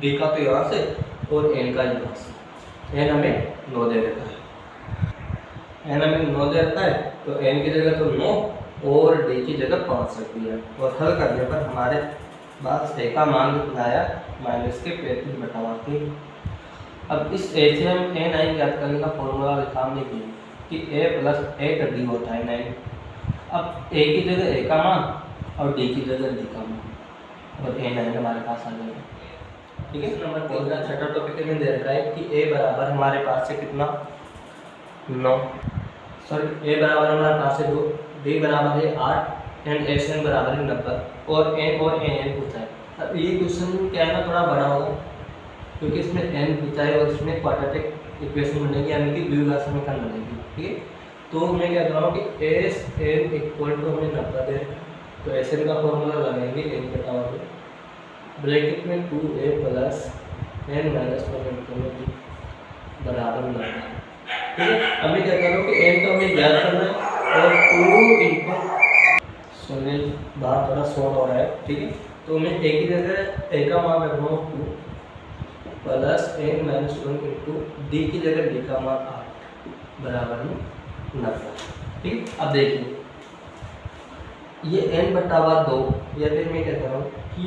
डी का तो यहाँ से और एन का यहाँ से। एन हमें 9 दे रखा है, एन हमें 9 दे रखा है, तो एन की जगह तो 9 और डी की जगह 5 रख दिया, और हल करने पर हमारे पास ए का मान कितना आया माइनस के 35/8। अब इस ए से हम n ज्ञात करने का फॉर्मूला लिखा हमने कि a + a d होता है 9। अब a की जगह a का मान और d की जगह d का मान और n हमारे पास आ जाएगा। ठीक है, नंबर 3 का छठा टॉपिक में दे रखा है कि a बराबर हमारे पास है कितना 9, सॉरी a बराबर हमारे पास है 2, d बराबर है 8 एंड xn बराबर है 90 और n पूछा है। अब ये क्वेश्चन क्या है ना, थोड़ा बड़ा होगा क्योंकि इसमें n पूछा है और इसमें क्वाड्रेटिक इक्वेशन बनेगी यानी कि द्विघात समीकरण बनेगी। ठीक है, तो मैं क्या कर रहा हूँ कि एस एन इक्वल टू हमें 90 दे, तो एस एन का फॉर्मूला लगाएंगे n बटा ब्रैकेट में 2a + n - 1 बराबर 90। ठीक है, अभी क्या कर रहा हूँ कि n तो हमें ज्ञात करना है और 2 इंटू सॉरी बाहर थोड़ा शॉर्ट हो रहा है। ठीक है, तो मैं a की जगह a का मान रख रहा हूँ 2 + n - 1 इंटू d की जगह d का मान 8 बराबर 90। ठीक, अब देखिए ये n/2 या फिर मैं क्या कर रहा हूँ कि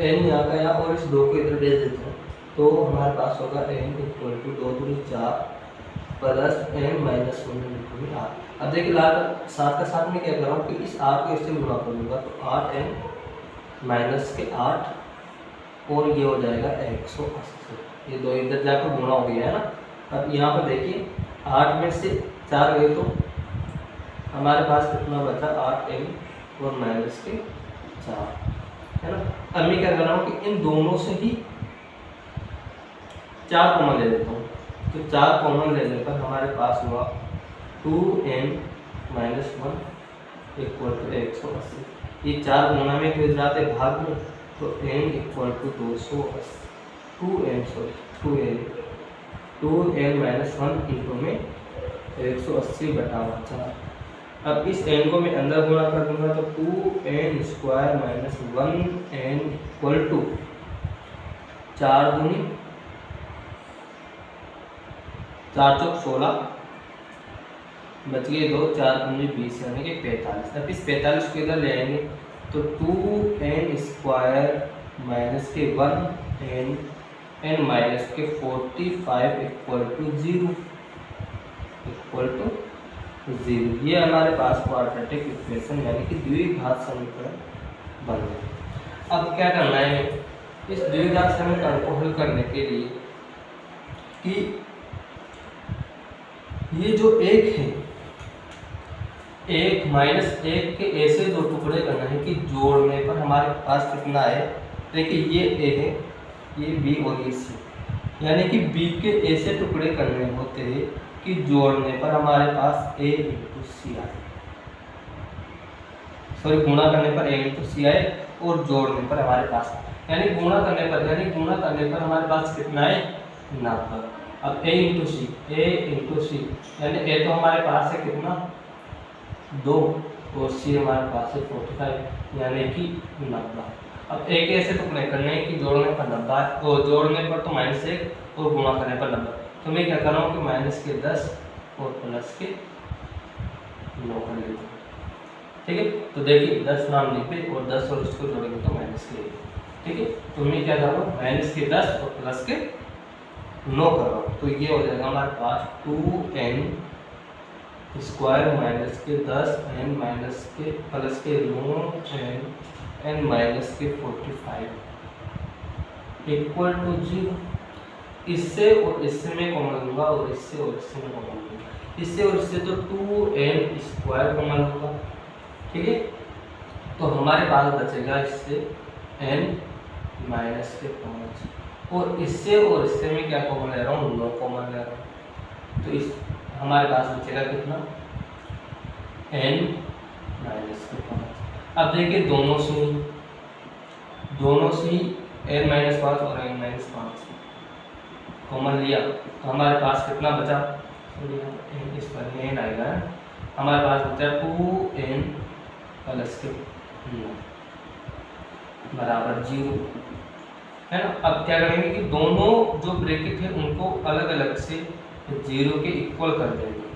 n यहाँ का यहाँ और इस 2 को इधर भेज देता हूँ, तो हमारे पास होगा n = 2 दूनी 4 + n - 1 इंटू 8। अब देखिए साथ का साथ में क्या कर रहा हूँ कि इस 8 को इससे गुणा करूँगा तो 8n - 8 और ये हो जाएगा 180। ये दो इधर जाकर गुणा हो गया है ना। अब यहाँ पर देखिए 8 में से 4 गए तो हमारे पास कितना बचा 8n और -4 है ना। अब मैं क्या कर रहा हूँ कि इन दोनों से ही 4 कॉमन ले लेता हूँ, तो 4 कॉमन लेने पर हमारे पास हुआ 2n - 1 = 180। ये 4 गुना में तो जाते भाग में, तो n = 2n - 1 इंटू में 180/4। अब इस n को मैं अंदर गुणा कर दूंगा तो 2n² - 1n = 4 दूनी 4 चौक 16 बच गए 2, 4 दूनी 20 यानी कि 45। अब इस 45 को इधर ले आएंगे तो 2n² - 1n n - 45 = 0। ये हमारे पास क्वाड्रेटिक इक्वेशन यानी कि द्विघात समीकरण बन गया। अब क्या करना है इस द्विघात समीकरण को हल करने के लिए कि ये जो एक है 1 - 1 के ऐसे 2 टुकड़े करना है कि जोड़ने पर हमारे पास कितना है। देखिए ये a है, ये b और ये c, यानी कि b के ऐसे टुकड़े करने होते हैं कि जोड़ने पर हमारे पास a × c आए, सॉरी गुणा करने पर a × c आए और जोड़ने पर हमारे पास यानी गुणा करने पर हमारे पास कितना है 90। अब a × c यानी a तो हमारे पास है कितना 2 और c हमारे पास है 45 यानी कि 90। अब एक ऐसे टुकड़े करने हैं कि जोड़ने पर 90 और जोड़ने पर तो -1 और गुणा करने पर 90। तो मैं क्या कर रहा हूँ कि -10 और +9 कर लेता हूँ। ठीक है, तो देखिए 10 नाम लिख पे और 10 और इसको जोड़ेंगे तो -के। ठीक है, तो मैं क्या कर रहा हूँ -10 और +9 कर रहा हूँ, तो ये हो जाएगा हमारे पास 2n² - 10 n - n - 45 = 0। इससे और इससे मैं कॉमन लूँगा और इससे और इससे मैं कॉमन लूँगा, इससे और इससे तो 2n² कॉमन होगा। ठीक है, तो हमारे पास बचेगा इससे n - 5 और इससे मैं क्या कॉमन ले रहा हूँ 9 कॉमन ले रहा हूँ, तो इस हमारे पास बचेगा कितना n - 5। अब देखिए दोनों से ही n - 5 और n - 5 कॉमन लिया तो हमारे पास कितना बचा, इस पर n आएगा, हमारे पास बचा 2n + 9 बराबर 0 है ना। अब क्या करेंगे कि दोनों जो ब्रैकेट है उनको अलग अलग से 0 के इक्वल कर देंगे।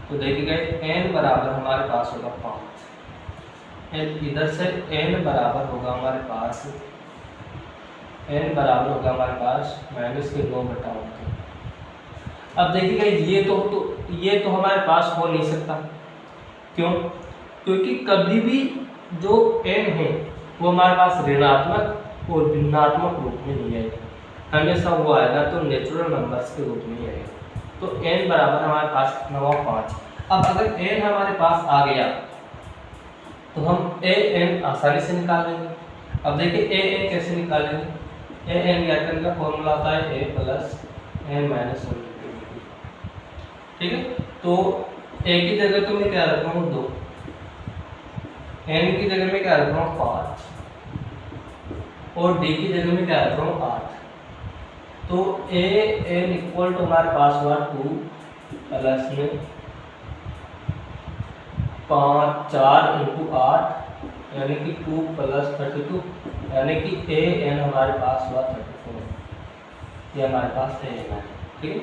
तो देखिए n बराबर हमारे पास होगा 5, इधर से n बराबर होगा हमारे पास, n बराबर होगा हमारे पास माइनस के 2/8। अब देखिए ये तो हमारे पास हो नहीं सकता। क्यों? क्योंकि कभी भी जो n है वो हमारे पास ऋणात्मक और भिन्नात्मक रूप में नहीं आएगा, हमेशा वो आएगा तो नेचुरल नंबर्स के रूप में ही आएगा। तो n बराबर हमारे पास कितना हुआ 5। अब अगर n हमारे पास आ गया तो हम an आसानी से निकाल लेंगे। अब देखिए an कैसे निकालेंगे, an ज्ञात का फॉर्मूला आता है a प्लस n माइनस 1। ठीक है, तो a की जगह तो मैं क्या रख रहा हूँ 2, n की जगह में क्या रख रहा हूँ 5 और d की जगह में क्या रख रहा हूँ 8। तो a n इक्वल टू हमारे पास हुआ 2 प्लस में 4 इंटू 8 यानी कि 2 प्लस 32, यानी कि a n हमारे पास हुआ 34। ये हमारे पास a n है। ठीक है,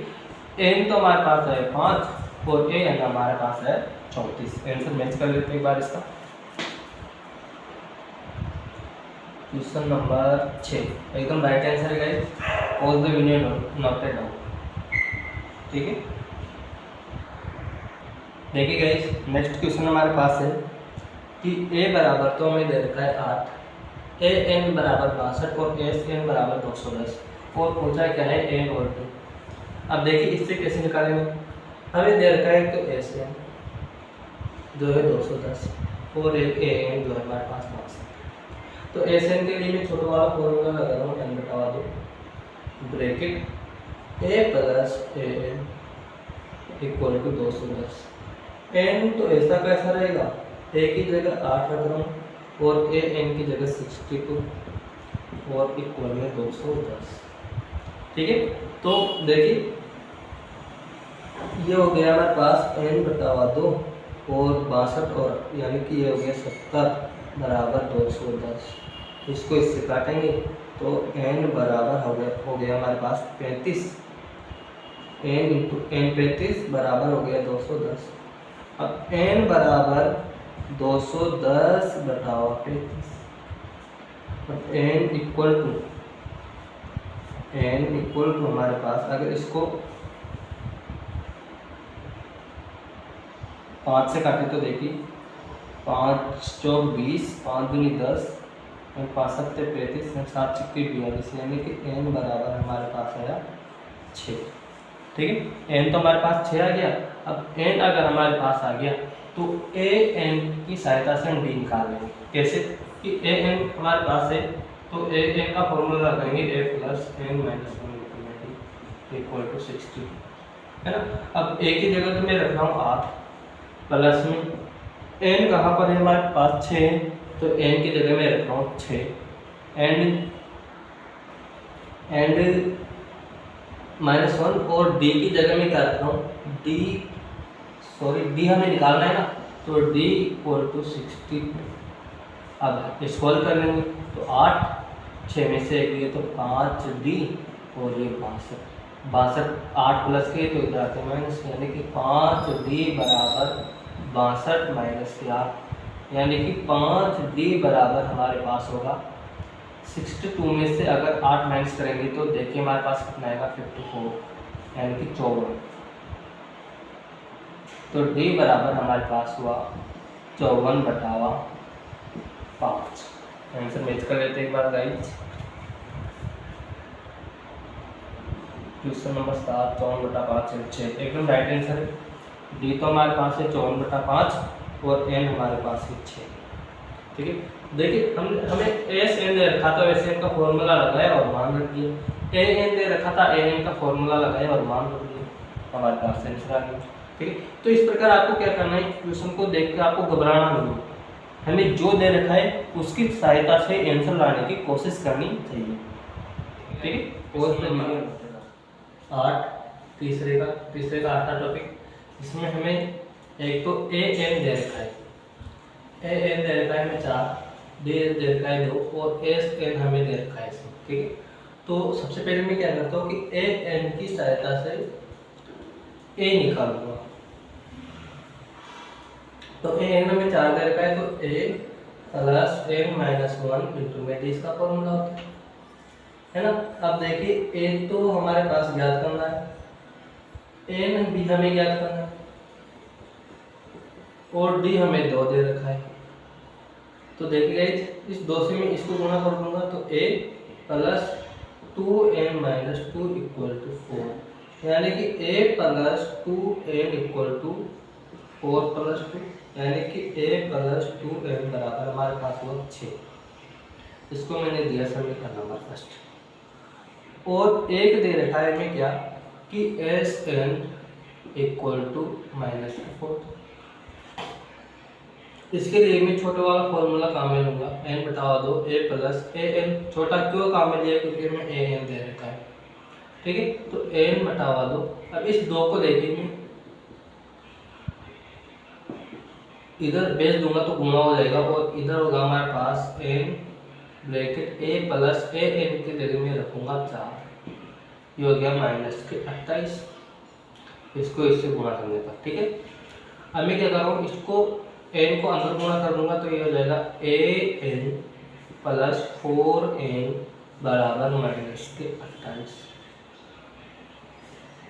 n तो हमारे पास है 5 और a n हमारे पास है 34। आंसर मैच कर लेते हैं एक बार इसका। क्वेश्चन नंबर 6 एकदम राइट आंसर है guys, pause the video noted down. ठीक है, देखिए गाइस नेक्स्ट क्वेश्चन हमारे पास है कि a बराबर तो हमें दे रखा है 8, a n बराबर 62 और s n बराबर 210 और पूछा क्या है a और d। अब देखिए इससे कैसे निकालेंगे, हमें दे रखा है तो s n जो है 210 और एक a n जो है हमारे पास 62। तो s n के लिए मैं छोटा वाला फॉर्मूला लगा रहा हूँ n/2 bracket a plus a n equal to 210। n तो ऐसा कैसा रहेगा, a की जगह 8 रख रहा हूँ और a n की जगह 62 और इक्वल में 210। ठीक है, तो देखिए ये हो गया हमारे पास n/2 और 62 और यानी कि ये हो गया 70 बराबर 210। इसको इससे काटेंगे तो n बराबर हो गया हमारे पास 35, n इंटू n 35 बराबर हो गया 210। अब n बराबर 210 बटाओ 35, n इक्वल टू हमारे पास अगर इसको 5 से काटे तो देखिए 5 चौक 20, 5 दूनी 10, 5 सत्ते 35, 7 छिक्के 42, यानी कि n बराबर हमारे पास आया 6। ठीक है, n तो हमारे पास 6 आ गया। अब n अगर हमारे पास आ गया तो a n की सहायता से हम d निकाल लेंगे। कैसे कि a n हमारे पास है तो a n का फॉर्मूला लगाएंगे a plus n minus 1 equal to 60, है ना। अब a की जगह तो मैं रख रहा हूँ 8 प्लस में n कहाँ पर है हमारे पास 6 है तो n की जगह मैं रख रहा हूँ 6 एंड -1 और d की जगह में क्या रख रहा हूँ d हमें निकालना है ना, तो d इक्वल टू 60। अब सॉल्व कर लेंगे तो 8 6 में से 1 लिए तो 5d और ये 62 8 प्लस के तो इधर आते माइनस, यानी कि 5d बराबर 62 माइनस के 8, यानी कि 5d बराबर हमारे पास होगा 62 में से अगर 8 माइनस करेंगे तो देखिए हमारे पास कितना आएगा 54, यानी कि 54। तो d बराबर हमारे पास हुआ 54/5। आंसर मैच कर लेते हैं एक बार गाइस। क्वेश्चन नंबर 7 54/5 6 एकदम राइट आंसर है। d तो हमारे पास है 54/5 और n हमारे पास है 6। ठीक है, देखिए हमें एस एन दे रखा था, एस एन का फॉर्मूला लगाया और मान रख दिया। ए एन दे रखा था, ए एन का फॉर्मूला लगाया और मान रख दिया, हमारे पास आंसर आ गया। ठीक है, तो इस प्रकार आपको क्या करना है, क्वेश्चन को देख के आपको घबराना नहीं, हमें जो दे रखा है उसकी सहायता से आंसर लाने की कोशिश करनी चाहिए। ठीक है, और 8 तीसरे का 8वां टॉपिक, इसमें हमें एक तो ए एन दे रखा है, ए एन दे रखा है हमें 4, डी एन दे रखा है 2 और एस एन हमें दे रखा है इसमें। ठीक है, तो सबसे पहले मैं क्या करता हूँ कि ए एन की सहायता से ए निकालूंगा। तो ए एन हमें 4 दे रखा है तो ए प्लस n माइनस 1 इंटू में डी इसका फॉर्मूला होता है ना। अब देखिए n तो हमारे पास ज्ञात करना है, n भी हमें ज्ञात करना है और d हमें 2 दे रखा है। तो देखिए इस 2 से मैं इसको गुणा कर दूंगा तो a plus 2n minus 2 equal to 4, यानी कि a plus 2n equal to 4 plus 2, यानी कि a प्लस 2n बराबर हमारे पास हुआ 6। इसको मैंने दिया समीकरण नंबर फर्स्ट। और एक दे रखा है हमें क्या कि Sn इक्वल टू माइनस 4। इसके लिए मैं छोटा वाला फॉर्मूला काम में लूंगा, n बटा 2 a प्लस an। छोटा क्यों काम में लिया क्योंकि हमें an दे रखा है, ठीक है। तो n बटा 2, अब इस 2 को देखिए मैं इधर बेस दूंगा तो गुणा हो जाएगा और इधर होगा हमारे पास n bracket a plus an के जगह में रखूंगा 4, ये हो गया माइनस के 28, इसको इससे गुणा करने पर, ठीक है। अब मैं क्या कर रहा हूँ, इसको n को अंदर गुणा कर दूंगा तो ये हो जाएगा an प्लस 4n बराबर माइनस के 28।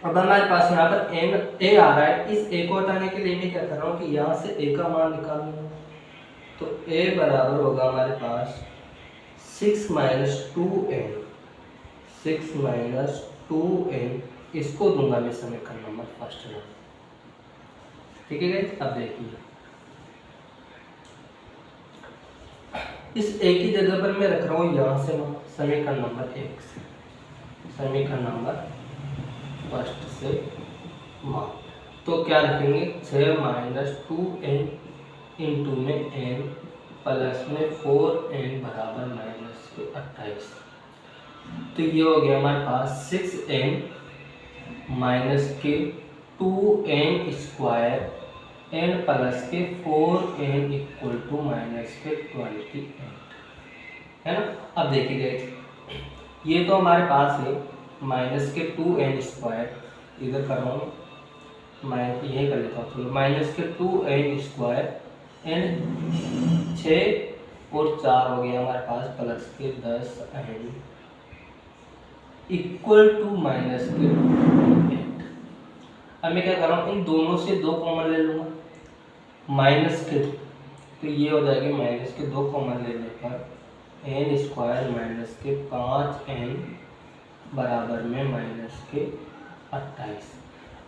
अब हमारे पास यहाँ पर n a आ रहा है, इस a को हटाने के लिए मैं क्या कर रहा हूँ कि यहाँ से a का मान निकाल लूँगा। तो a बराबर होगा हमारे पास 6 माइनस 2n, 6 माइनस 2n, इसको दूंगा मैं समीकरण नंबर फर्स्ट में, ठीक है। अब देखिए इस a की जगह पर मैं रख रहा हूँ यहाँ से समीकरण नंबर 1 से, समीकरण नंबर फर्स्ट से मान। तो क्या रखेंगे 6 माइनस 2n इंटू में n प्लस में 4n बराबर माइनस के 28। तो ये हो गया हमारे पास 6n माइनस के 2n स्क्वायर n प्लस के 4n इक्वल टू माइनस के 28, है ना। अब देखिए ये तो हमारे पास है माइनस के 2n स्क्वायर, इधर कर रहा हूँ मैं यही कर लेता हूँ, चलो माइनस के 2n स्क्वायर n 6 और 4 हो गया हमारे पास प्लस के 10n इक्वल टू माइनस के 8। अब मैं क्या कर रहा हूँ, इन दोनों से 2 कॉमन ले लूँगा माइनस के, तो ये हो जाएगा माइनस के 2 कॉमन लेने पर n स्क्वायर माइनस के 5n बराबर में माइनस के 28।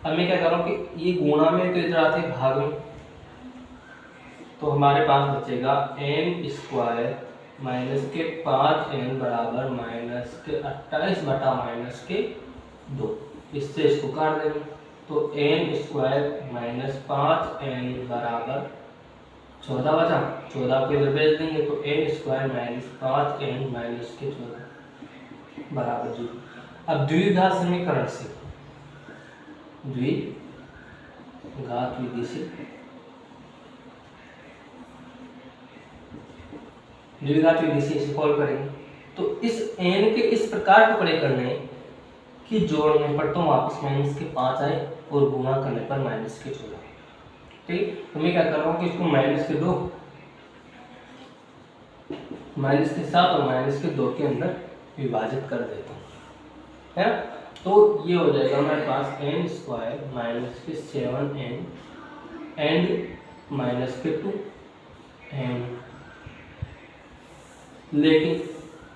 अब मैं क्या कर रहा हूँ कि ये गुणा में तो इधर आते भाग में, तो हमारे पास बचेगा n स्क्वायर माइनस के 5n बराबर माइनस के 28 बटा माइनस के 2, इससे इसको काट देंगे तो n स्क्वायर माइनस 5n बराबर 14 बचा, 14 को इधर भेज देंगे तो n square minus 5n minus के 14 बराबर 0। अब द्विघात समीकरण से, द्विघात विधि से, द्विघात विधि से इसे सॉल्व करेंगे तो इस n के इस प्रकार टुकड़े करने कि जोड़ने पर तो वापस माइनस के 5 आए और गुणा करने पर माइनस के 14, ठीक। तो मैं क्या कर रहा हूँ कि इसको माइनस के 2, माइनस के 7 और माइनस के 2 के अंदर विभाजित कर देता हूँ, है। तो ये हो जाएगा हमारे पास n स्क्वायर माइनस के 7n एंड माइनस के 2n, लेकिन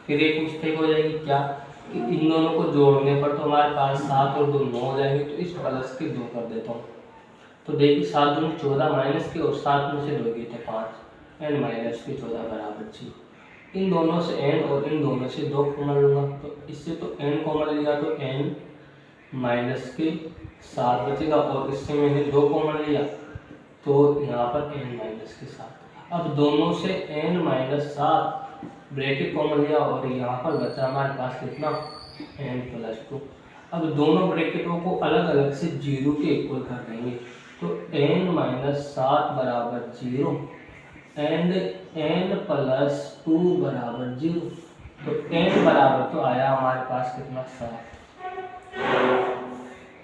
फिर एक मिस्टेक हो जाएगी क्या कि इन दोनों को जोड़ने पर तो हमारे पास 7 और 2 9 हो जाएंगे, तो इस प्लस के 2 कर देता हूँ। तो देखिए 7 दूनी 14 माइनस के और 7 में से 2 गए थे 5 एंड माइनस के 14 बराबर 6। इन दोनों से n और इन दोनों से 2 कॉमन लूँगा, तो इससे तो n कॉमन लिया तो n माइनस के 7 बचेगा और इससे मैंने 2 कॉमन लिया तो यहाँ पर n माइनस के 7। अब दोनों से n माइनस 7 ब्रैकेट कॉमन लिया और यहाँ पर बचा हमारे पास कितना n प्लस 2। अब दोनों ब्रैकेटों को अलग अलग से 0 के इक्वल कर देंगे तो n माइनस 7 बराबर 0 एंड n प्लस 2 बराबर 0। तो n बराबर तो आया हमारे पास कितना 7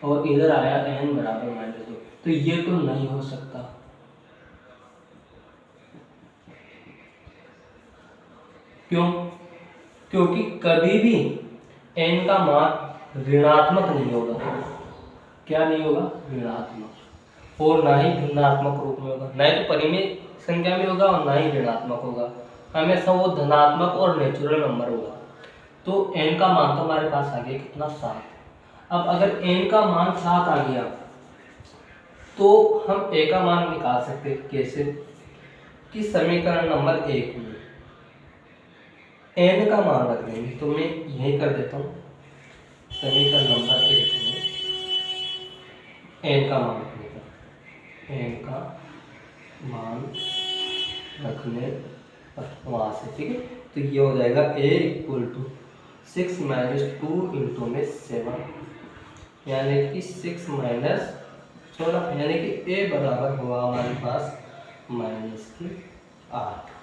और इधर आया n बराबर माइनस 2, तो ये तो नहीं हो सकता। क्यों? क्योंकि कभी भी n का मान ऋणात्मक नहीं होगा। क्या नहीं होगा? ऋणात्मक। और ना ही भिन्नात्मक रूप में होगा, ना ही तो परिमेय संख्या में होगा और ना ही ऋणात्मक होगा, हमेशा वो धनात्मक और नेचुरल नंबर होगा। तो n का मान तो हमारे पास आ गया कितना? 7। अब अगर n का मान 7 आ गया तो हम a का मान निकाल सकते हैं। कैसे? कि समीकरण नंबर 1 में n का मान रख देंगे। तो मैं यही कर देता हूँ, समीकरण नंबर 1 में n का मान रखने का, n का मान रखने पर वहाँ से, ठीक है। तो ये हो जाएगा a = 6 - 2 × 7, यानी कि 6 - 16, यानी कि a बराबर हुआ हमारे पास -8।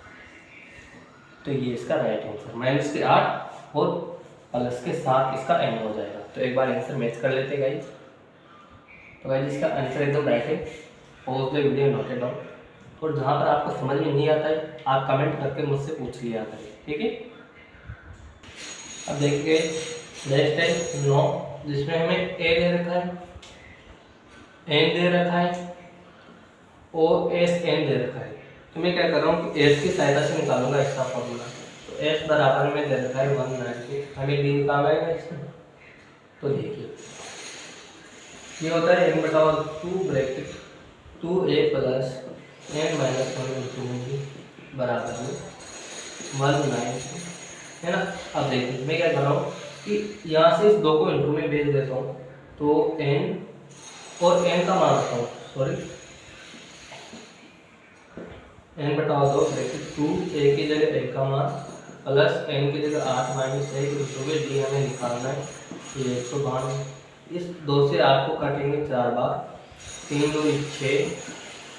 तो ये इसका राइट आंसर -8 और +7 इसका n हो जाएगा। तो एक बार आंसर मैच कर लेते हैं गाइस। तो गाइस इसका आंसर एकदम राइट है। Pause the video, note it down. और जहाँ पर आपको समझ में नहीं आता है आप कमेंट करके मुझसे पूछ लिया करें, ठीक है। अब देखिए नेक्स्ट है 9, जिसमें हमें a दे रखा है, n दे रखा है और sn दे रखा है। तो मैं क्या कर रहा हूँ कि s की सहायता से निकालूंगा इसका फॉर्मूला। तो s बराबर में दे रखा है 190, हमें d निकालना है इसमें। तो देखिए ये होता है n/2 ब्रैकेट 2a + n - 1 बराबर में 190, है ना। अब देखिए मैं क्या कर रहा हूँ कि यहाँ से इस 2 को इंटू में भेज देता हूँ। तो n और n का मान रखता हूँ, सॉरी n/2 ब्रैकेट 2a की जगह a का मान प्लस n की जगह 8 - 1 इंटू में d हमें निकालना है, ये 192। इस 2 से 8 को काटेंगे 4 बार, 3 दूनी 6,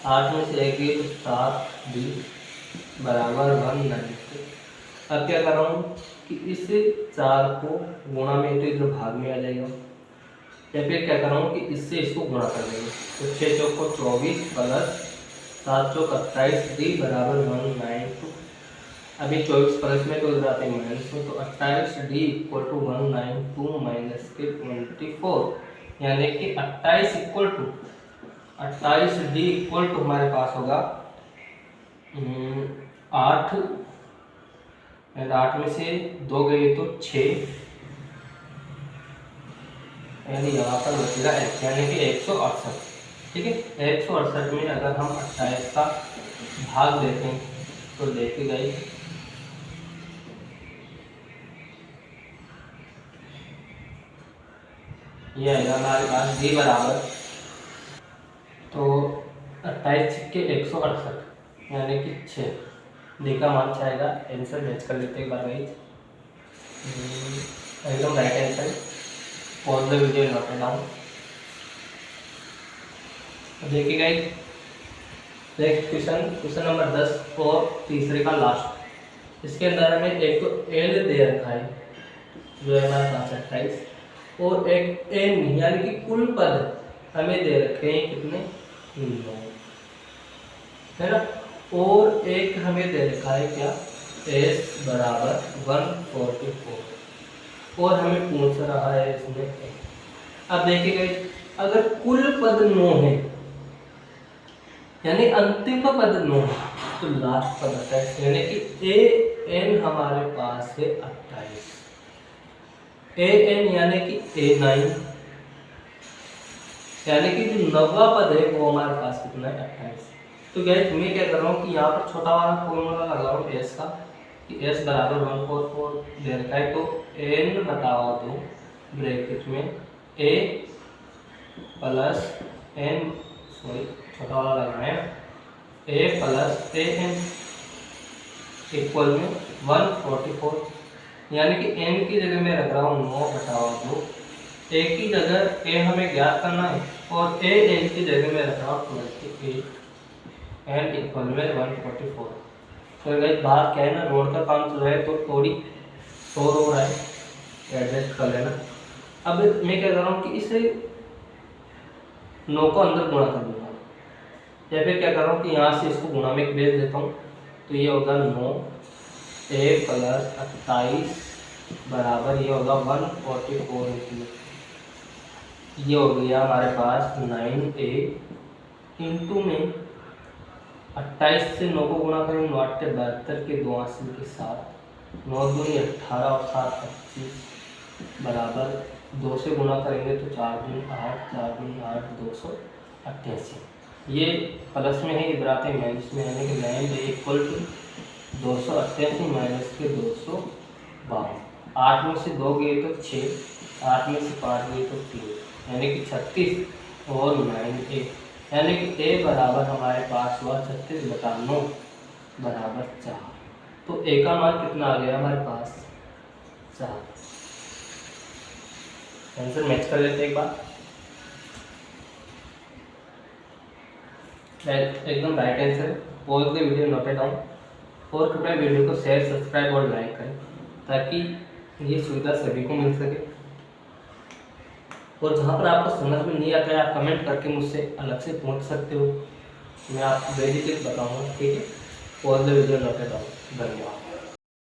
8 में से 1 गई तो 7, d बराबर 190। अब क्या कर रहा हूँ कि इस 4 को गुणा में तो इधर भाग में आ जाएगा, या फिर क्या कर रहा हूँ कि इससे इसको गुणा कर देंगे। तो 6 चौक को 24 प्लस 7 चौक 28, d बराबर 192। अभी 24 प्लस में तो इधर आते हैं माइनस में, तो 28 d = 192 माइनस के 24, यानी कि 28 d = हमारे पास होगा 8, 8 में से 2 गए तो 6, यानी यहाँ पर बचेगा यानी कि 168, ठीक है। 168 में अगर हम 28 का भाग देते हैं तो देखिए गाइस ये आएगा हमारे पास d बराबर, तो 28 के 168 यानी कि 6, d का मान 6 आएगा। आंसर मैच कर लेते हैं एक बार गाइस, एकदम right answer. Pause the video, note it down. देखिए गाइस नेक्स्ट क्वेश्चन नंबर 10 और तीसरे का लास्ट। इसके अंदर हमें एक तो l दे रखा है जो है हमारे पास 28, और एक n यानी कि कुल पद हमें दे रखे हैं कितने? 9, है ना। और एक हमें दे रखा है क्या? s बराबर 144, और हमें पूछ रहा है इसमें। अब देखिए अगर कुल पद 9 है यानी अंतिम पद 9 तो लास्ट पद 28, यानी कि an हमारे पास है 28, an यानी कि a9, यानी कि जो 9वां पद है वो हमारे पास कितना है? 28। तो गाइस मैं क्या कर रहा हूँ कि यहाँ पर छोटा वाला फॉर्मूला लगा रहा हूँ s का, कि s बराबर 144 दे रखा है, तो n/2 ब्रैकेट में a प्लस n, सॉरी छोटा वाला लगाना है, a प्लस an इक्वल में 144, यानी कि n की जगह मैं रख रहा हूँ 9/2, a की जगह a हमें ज्ञात करना है और an की जगह मैं रख रहा हूँ 28, n इक्वल में 144। तो गाइस बात क्या है ना, रोड का काम चल रहा है तो थोड़ी शोर हो रहा है, एडजस्ट कर लेना। अब मैं क्या कर रहा हूँ कि इसे 9 को अंदर गुणा कर दूंगा, या फिर क्या कर रहा हूँ कि यहाँ से इसको गुणा में भेज देता हूँ। तो ये होगा 9 a प्लस 28 बराबर ये होगा 144 इंटू, ये हो गया हमारे पास 9a इंटू में 28 से 9 को गुणा करेंगे 9 8 72 के 2 हासिल के साथ 9 दूनी 18 और 7 25 बराबर 2 से गुणा करेंगे तो 4 दूनी 8 4 दूनी 8 288। ये प्लस में है, ये बराबर माइनस में, यानी कि 9 इक्वल टू 288 माइनस के 252। 8 में से 2 गए तो 6, 8 में से 5 गए तो 3, यानी कि 36 और 9a, यानी कि a बराबर हमारे पास हुआ 36/9 बराबर 4। तो a का मान कितना आ गया हमारे पास 4। आंसर मैच कर लेते एक बार, एकदम right answer. Pause the video, note it down और कृपया वीडियो को शेयर सब्सक्राइब और लाइक करें ताकि ये सुविधा सभी को मिल सके। और जहाँ पर आपको समझ में नहीं आता है आप कमेंट करके मुझसे अलग से पूछ सकते हो, मैं आपको बेझिझक बताऊंगा, ठीक है। Pause the video, note it down. धन्यवाद।